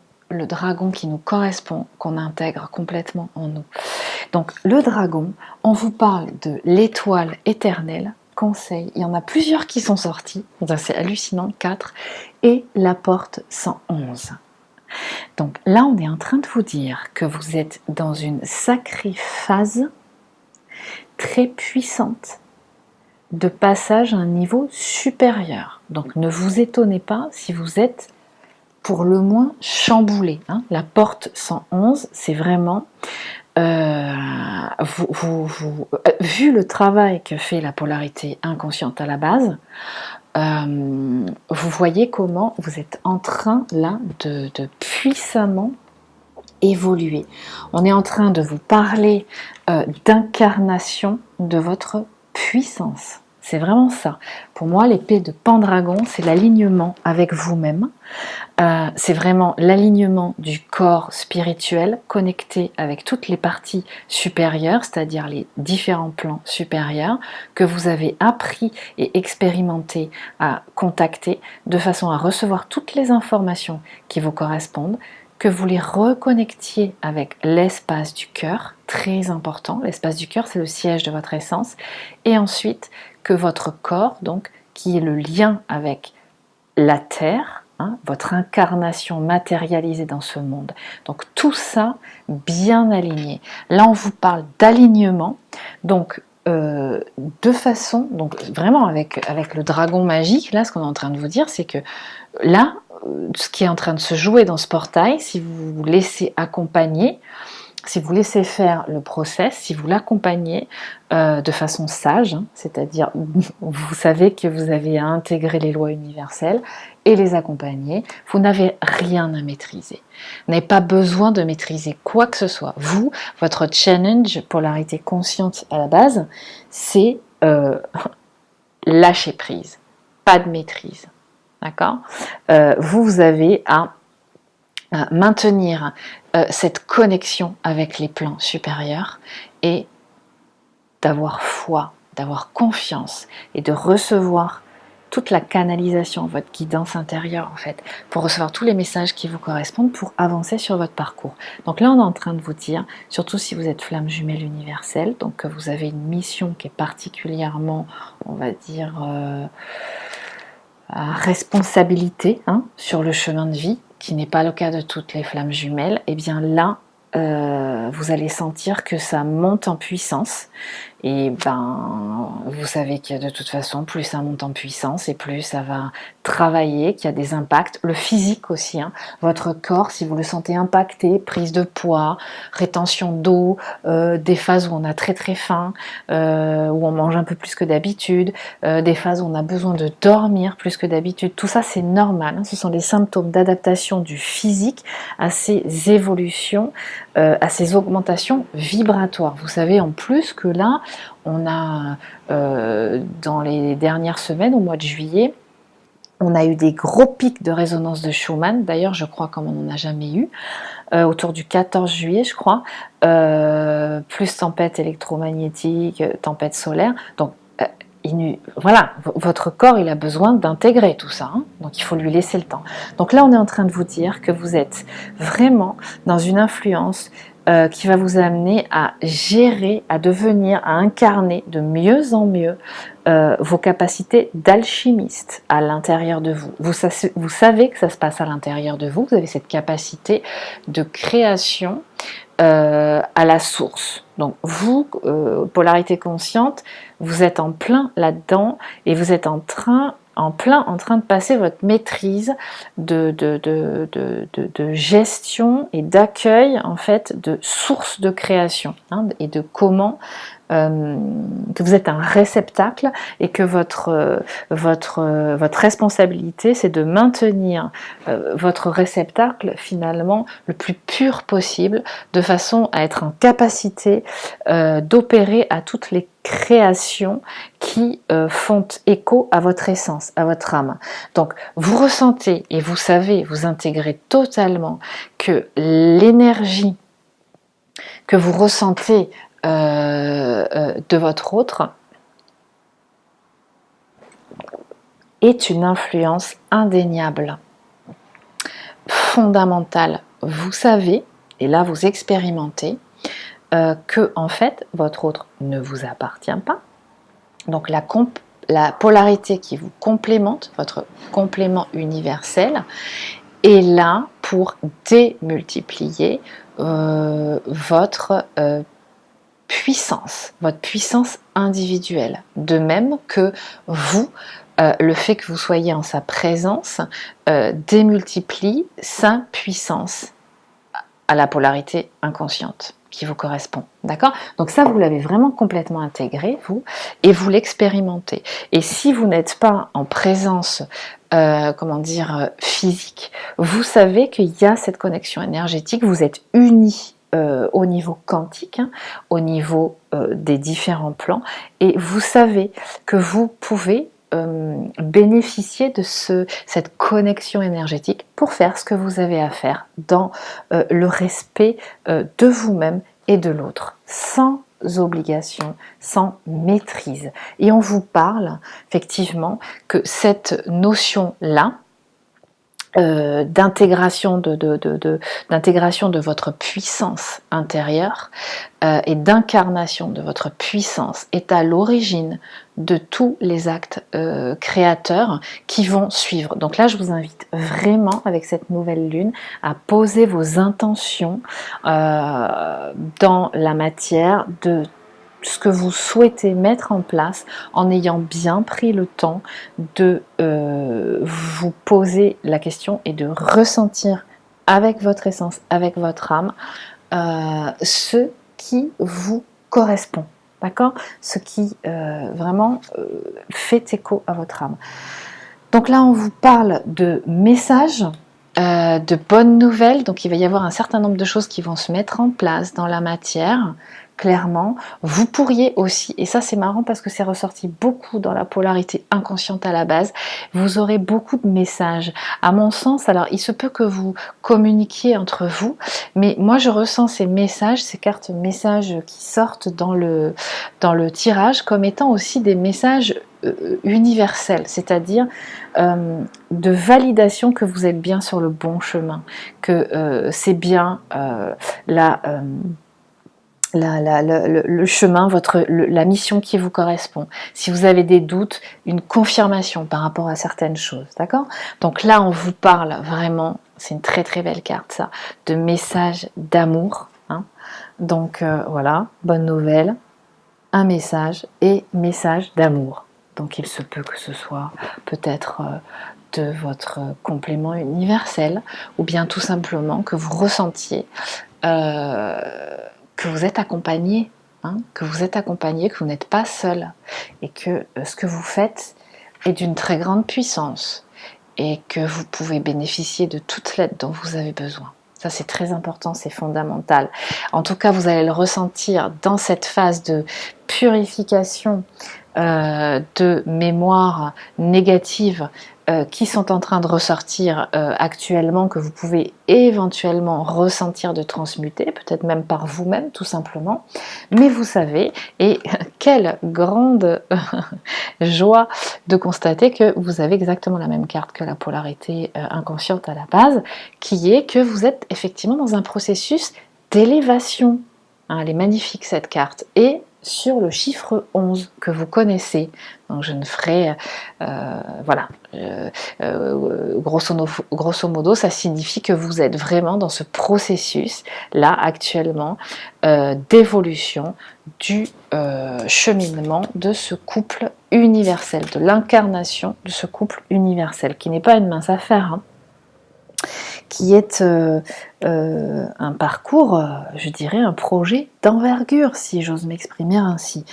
qui nous correspond, qu'on intègre complètement en nous. Donc le dragon, on vous parle de l'étoile éternelle, conseil, il y en a plusieurs qui sont sortis, c'est hallucinant, 4, et la porte 111. Donc là, on est en train de vous dire que vous êtes dans une sacrée phase très puissante de passage à un niveau supérieur. Donc ne vous étonnez pas si vous êtes pour le moins chamboulé. Hein. La porte 111, c'est vraiment... vu le travail que fait la polarité inconsciente à la base, vous voyez comment vous êtes en train là de puissamment évoluer. On est en train de vous parler d'incarnation de votre puissance. C'est vraiment ça. Pour moi, l'épée de Pendragon, c'est l'alignement avec vous-même. C'est vraiment l'alignement du corps spirituel connecté avec toutes les parties supérieures, c'est-à-dire les différents plans supérieurs que vous avez appris et expérimenté à contacter de façon à recevoir toutes les informations qui vous correspondent, que vous les reconnectiez avec l'espace du cœur, très important. L'espace du cœur, c'est le siège de votre essence. Et ensuite, que votre corps, donc, qui est le lien avec la Terre, hein, votre incarnation matérialisée dans ce monde. Donc tout ça bien aligné. Là, on vous parle d'alignement. Donc de façon, donc vraiment avec le dragon magique, là, ce qu'on est en train de vous dire, c'est que là, ce qui est en train de se jouer dans ce portail, si vous vous laissez accompagner, si vous laissez faire le process, si vous l'accompagnez de façon sage, hein, c'est-à-dire vous savez que vous avez à intégrer les lois universelles et les accompagner, vous n'avez rien à maîtriser. Vous n'avez pas besoin de maîtriser quoi que ce soit. Vous, votre challenge, polarité consciente à la base, c'est lâcher prise, pas de maîtrise. D'accord ? Vous avez à maintenir cette connexion avec les plans supérieurs et d'avoir foi d'avoir confiance et de recevoir toute la canalisation, votre guidance intérieure en fait, pour recevoir tous les messages qui vous correspondent pour avancer sur votre parcours. Donc là on est en train de vous dire, surtout si vous êtes flamme jumelle universelle, donc que vous avez une mission qui est particulièrement, on va dire, à responsabilité sur le chemin de vie, qui n'est pas le cas de toutes les flammes jumelles, et bien là, vous allez sentir que ça monte en puissance. Et ben, vous savez que de toute façon, plus ça monte en puissance et plus ça va travailler, qu'il y a des impacts. Le physique aussi, votre corps, si vous le sentez impacté, prise de poids, rétention d'eau, des phases où on a très très faim, où on mange un peu plus que d'habitude, des phases où on a besoin de dormir plus que d'habitude. Tout ça, c'est normal. Ce sont les symptômes d'adaptation du physique à ces évolutions, à ces augmentations vibratoires. Vous savez en plus que là, on a, dans les dernières semaines, au mois de juillet, on a eu des gros pics de résonance de Schumann, d'ailleurs je crois comme on n'en a jamais eu, autour du 14 juillet je crois, plus tempête électromagnétique, tempête solaire, donc voilà, votre corps il a besoin d'intégrer tout ça, donc il faut lui laisser le temps. Donc là on est en train de vous dire que vous êtes vraiment dans une influence qui va vous amener à gérer, à devenir, à incarner de mieux en mieux vos capacités d'alchimiste à l'intérieur de vous. Vous savez que ça se passe à l'intérieur de vous, vous avez cette capacité de création à la source. Donc vous, polarité consciente, vous êtes en plein là-dedans et vous êtes en train de passer votre maîtrise de gestion et d'accueil en fait de source de création et de comment que vous êtes un réceptacle et que votre responsabilité c'est de maintenir votre réceptacle finalement le plus pur possible de façon à être en capacité d'opérer à toutes les créations qui font écho à votre essence, à votre âme. Donc vous ressentez et vous savez, vous intégrez totalement que l'énergie que vous ressentez de votre autre est une influence indéniable, fondamentale. Vous savez, et là vous expérimentez, que en fait votre autre ne vous appartient pas. Donc la polarité qui vous complémente, votre complément universel, est là pour démultiplier votre puissance individuelle. De même que vous, le fait que vous soyez en sa présence démultiplie sa puissance à la polarité inconsciente qui vous correspond, d'accord? Donc ça, vous l'avez vraiment complètement intégré, vous, et vous l'expérimentez. Et si vous n'êtes pas en présence, physique, vous savez qu'il y a cette connexion énergétique, vous êtes unis au niveau quantique, au niveau des différents plans, et vous savez que vous pouvez bénéficier de cette connexion énergétique pour faire ce que vous avez à faire dans le respect de vous-même et de l'autre, sans obligation, sans maîtrise. Et on vous parle effectivement que cette notion-là, d'intégration de votre puissance intérieure et d'incarnation de votre puissance est à l'origine de tous les actes créateurs qui vont suivre. Donc là, je vous invite vraiment, avec cette nouvelle lune, à poser vos intentions dans la matière de ce que vous souhaitez mettre en place en ayant bien pris le temps de vous poser la question et de ressentir avec votre essence, avec votre âme, ce qui vous correspond, d'accord? Ce qui vraiment fait écho à votre âme. Donc là, on vous parle de messages, de bonnes nouvelles, donc il va y avoir un certain nombre de choses qui vont se mettre en place dans la matière clairement. Vous pourriez aussi, et ça c'est marrant parce que c'est ressorti beaucoup dans la polarité inconsciente à la base, vous aurez beaucoup de messages. À mon sens, alors il se peut que vous communiquiez entre vous, mais moi je ressens ces messages, ces cartes messages qui sortent dans le tirage comme étant aussi des messages universels, c'est-à-dire de validation que vous êtes bien sur le bon chemin, que c'est bien le chemin, la mission qui vous correspond. Si vous avez des doutes, une confirmation par rapport à certaines choses, d'accord? Donc là, on vous parle vraiment, c'est une très très belle carte ça, de message d'amour. Hein. Donc voilà, bonne nouvelle, un message et message d'amour. Donc il se peut que ce soit peut-être de votre complément universel ou bien tout simplement que vous ressentiez que vous êtes accompagné, hein, que vous n'êtes pas seul et que ce que vous faites est d'une très grande puissance et que vous pouvez bénéficier de toute l'aide dont vous avez besoin. Ça c'est très important, c'est fondamental. En tout cas, vous allez le ressentir dans cette phase de purification de mémoires négatives qui sont en train de ressortir actuellement, que vous pouvez éventuellement ressentir de transmuter, peut-être même par vous-même tout simplement, mais vous savez, et quelle grande joie de constater que vous avez exactement la même carte que la polarité inconsciente à la base, qui est que vous êtes effectivement dans un processus d'élévation. Hein, elle est magnifique cette carte, et sur le chiffre 11 que vous connaissez. Donc je ne ferai... voilà. Grosso modo, ça signifie que vous êtes vraiment dans ce processus, là, actuellement, d'évolution du cheminement de ce couple universel, de l'incarnation de ce couple universel, qui n'est pas une mince affaire, hein, qui est un parcours, je dirais un projet d'envergure, si j'ose m'exprimer ainsi.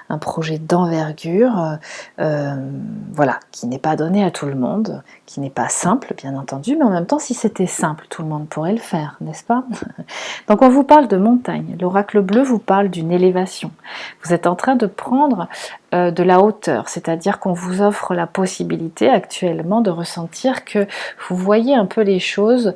Un projet d'envergure, voilà, qui n'est pas donné à tout le monde, qui n'est pas simple, bien entendu, mais en même temps, si c'était simple, tout le monde pourrait le faire, n'est-ce pas? Donc on vous parle de montagne. L'oracle bleu vous parle d'une élévation. Vous êtes en train de prendre de la hauteur, c'est-à-dire qu'on vous offre la possibilité actuellement de ressentir que vous voyez un peu les choses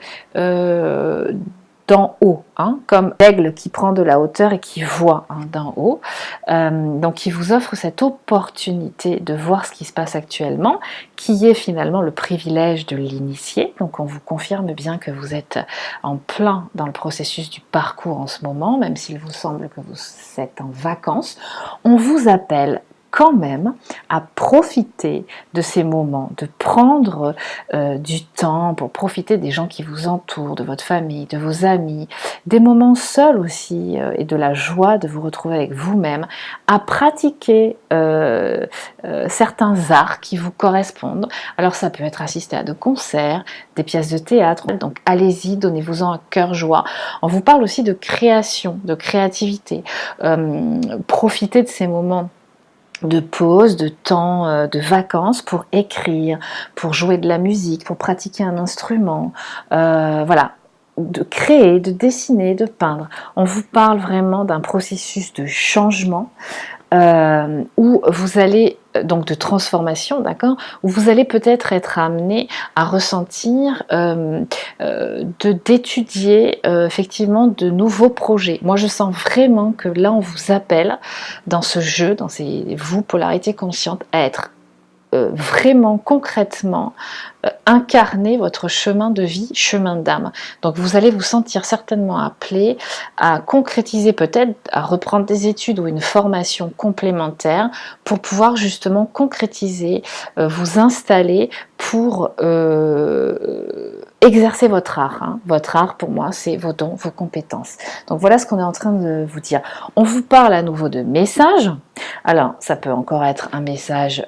d'en haut, hein, comme l'aigle qui prend de la hauteur et qui voit, hein, d'en haut. Donc il vous offre cette opportunité de voir ce qui se passe actuellement, qui est finalement le privilège de l'initié. Donc on vous confirme bien que vous êtes en plein dans le processus du parcours en ce moment, même s'il vous semble que vous êtes en vacances. On vous appelle quand même à profiter de ces moments, de prendre du temps pour profiter des gens qui vous entourent, de votre famille, de vos amis, des moments seuls aussi, et de la joie de vous retrouver avec vous-même, à pratiquer certains arts qui vous correspondent. Alors ça peut être assister à de concerts, des pièces de théâtre, donc allez-y, donnez-vous-en à cœur joie. On vous parle aussi de création, de créativité, profitez de ces moments de pause, de temps, de vacances pour écrire, pour jouer de la musique, pour pratiquer un instrument, voilà, de créer, de dessiner, de peindre. On vous parle vraiment d'un processus de changement où vous allez, donc de transformation, d'accord, où vous allez peut-être être amené à ressentir, d'étudier effectivement de nouveaux projets. Moi je sens vraiment que là on vous appelle dans ce jeu, dans ces vous polarités conscientes, à être vraiment concrètement incarner votre chemin de vie, chemin d'âme. Donc vous allez vous sentir certainement appelé à concrétiser, peut-être à reprendre des études ou une formation complémentaire pour pouvoir justement concrétiser, vous installer pour exercer votre art. Hein. Votre art pour moi c'est vos dons, vos compétences. Donc voilà ce qu'on est en train de vous dire. On vous parle à nouveau de messages. Alors ça peut encore être un message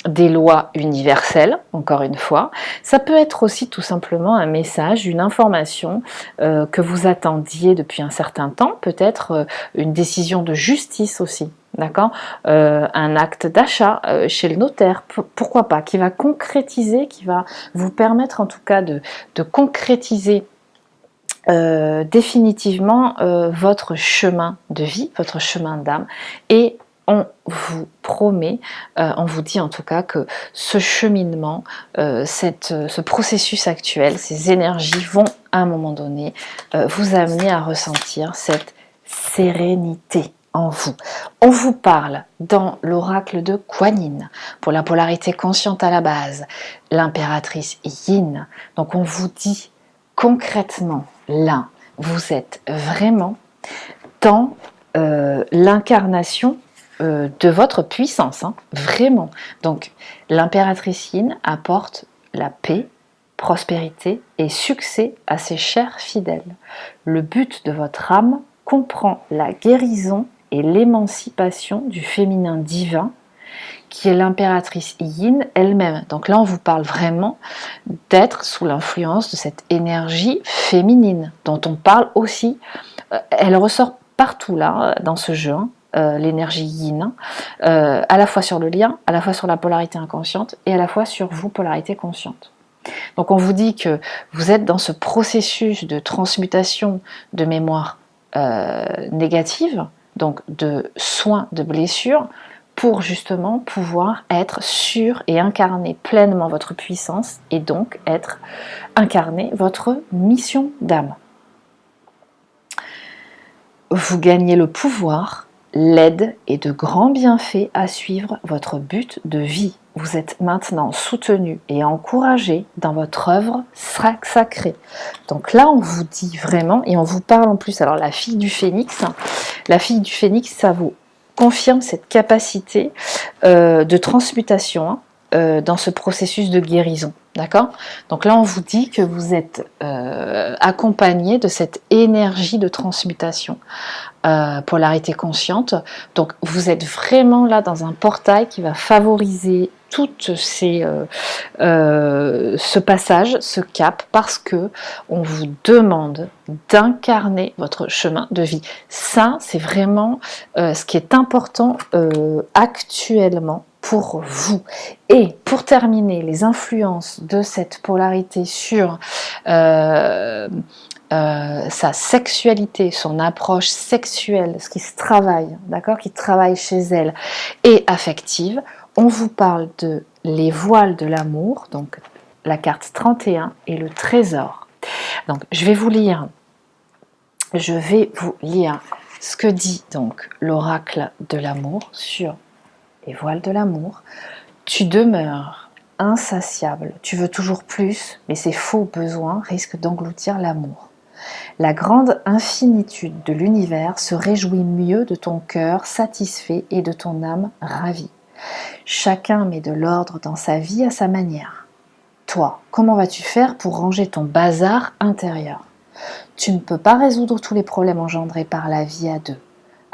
des lois universelles, encore une fois. Ça peut être aussi tout simplement un message, une information que vous attendiez depuis un certain temps, peut-être une décision de justice aussi, d'accord, un acte d'achat chez le notaire, pourquoi pas, qui va concrétiser, qui va vous permettre en tout cas de concrétiser définitivement votre chemin de vie, votre chemin d'âme, et on vous promet, on vous dit en tout cas que ce cheminement, ce processus actuel, ces énergies vont à un moment donné vous amener à ressentir cette sérénité en vous. On vous parle dans l'oracle de Kuan Yin, pour la polarité consciente à la base, l'impératrice Yin. Donc on vous dit concrètement, là, vous êtes vraiment dans l'incarnation de votre puissance, hein, vraiment. Donc, l'impératrice Yin apporte la paix, prospérité et succès à ses chers fidèles. Le but de votre âme comprend la guérison et l'émancipation du féminin divin, qui est l'impératrice Yin elle-même. Donc là, on vous parle vraiment d'être sous l'influence de cette énergie féminine, dont on parle aussi. Elle ressort partout là, dans ce jeu, hein, l'énergie Yin, à la fois sur le lien, à la fois sur la polarité inconsciente, et à la fois sur vous, polarité consciente. Donc on vous dit que vous êtes dans ce processus de transmutation de mémoire négative, donc de soins de blessures, pour justement pouvoir être sûr et incarner pleinement votre puissance, et donc incarner votre mission d'âme. Vous gagnez le pouvoir, l'aide et de grands bienfaits à suivre votre but de vie. Vous êtes maintenant soutenu et encouragé dans votre œuvre sacrée. Donc là, on vous dit vraiment, et on vous parle en plus, alors la fille du phénix, ça vous confirme cette capacité de transmutation dans ce processus de guérison. D'accord? Donc là, on vous dit que vous êtes accompagné de cette énergie de transmutation, polarité consciente. Donc vous êtes vraiment là dans un portail qui va favoriser ce passage, ce cap, parce que on vous demande d'incarner votre chemin de vie. Ça, c'est vraiment ce qui est important actuellement pour vous. Et pour terminer, les influences de cette polarité sur sa sexualité, son approche sexuelle, ce qui se travaille, d'accord, qui travaille chez elle, et affective, on vous parle de les voiles de l'amour, donc la carte 31 et le trésor. Donc je vais vous lire ce que dit donc l'oracle de l'amour sur les voiles de l'amour. Tu demeures insatiable, tu veux toujours plus, mais ces faux besoins risquent d'engloutir l'amour. La grande infinitude de l'univers se réjouit mieux de ton cœur satisfait et de ton âme ravie. Chacun met de l'ordre dans sa vie à sa manière. Toi, comment vas-tu faire pour ranger ton bazar intérieur ? Tu ne peux pas résoudre tous les problèmes engendrés par la vie à deux.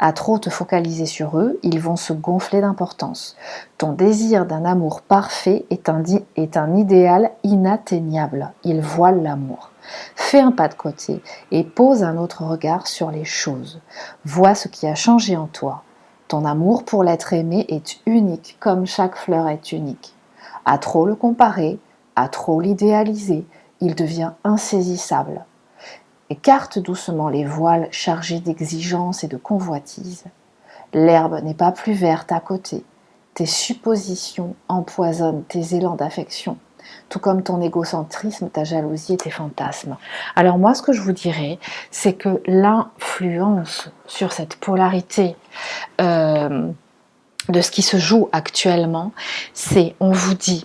À trop te focaliser sur eux, ils vont se gonfler d'importance. Ton désir d'un amour parfait est un idéal inatteignable. Il voile l'amour. Fais un pas de côté et pose un autre regard sur les choses. Vois ce qui a changé en toi. Ton amour pour l'être aimé est unique, comme chaque fleur est unique. À trop le comparer, à trop l'idéaliser, il devient insaisissable. Écarte doucement les voiles chargés d'exigences et de convoitises. L'herbe n'est pas plus verte à côté. Tes suppositions empoisonnent tes élans d'affection, tout comme ton égocentrisme, ta jalousie et tes fantasmes. Alors moi, ce que je vous dirais, c'est que l'influence sur cette polarité de ce qui se joue actuellement, c'est, on vous dit,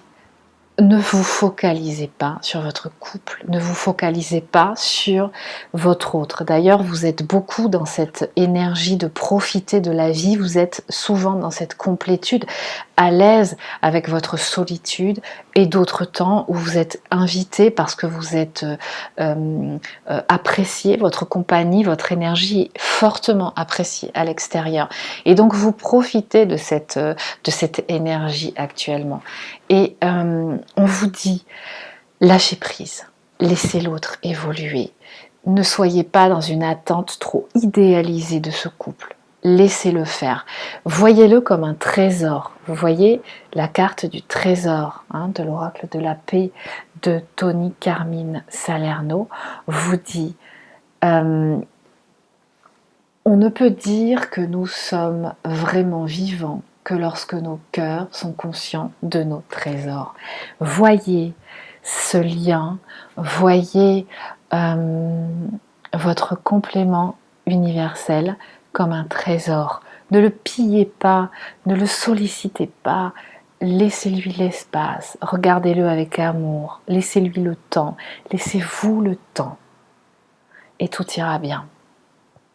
ne vous focalisez pas sur votre couple, ne vous focalisez pas sur votre autre. D'ailleurs, vous êtes beaucoup dans cette énergie de profiter de la vie, vous êtes souvent dans cette complétude, à l'aise avec votre solitude, et d'autres temps où vous êtes invité parce que vous êtes apprécié, votre compagnie, votre énergie est fortement appréciée à l'extérieur. Et donc vous profitez de cette énergie actuellement. Et on vous dit, lâchez prise, laissez l'autre évoluer. Ne soyez pas dans une attente trop idéalisée de ce couple. Laissez-le faire. Voyez-le comme un trésor. Vous voyez la carte du trésor de l'oracle de la paix de Tony Carmine Salerno vous dit Euh, on ne peut dire que nous sommes vraiment vivants que lorsque nos cœurs sont conscients de nos trésors. Voyez ce lien, voyez votre complément universel comme un trésor. Ne le pillez pas, ne le sollicitez pas, laissez-lui l'espace, regardez-le avec amour, laissez-lui le temps, laissez-vous le temps et tout ira bien.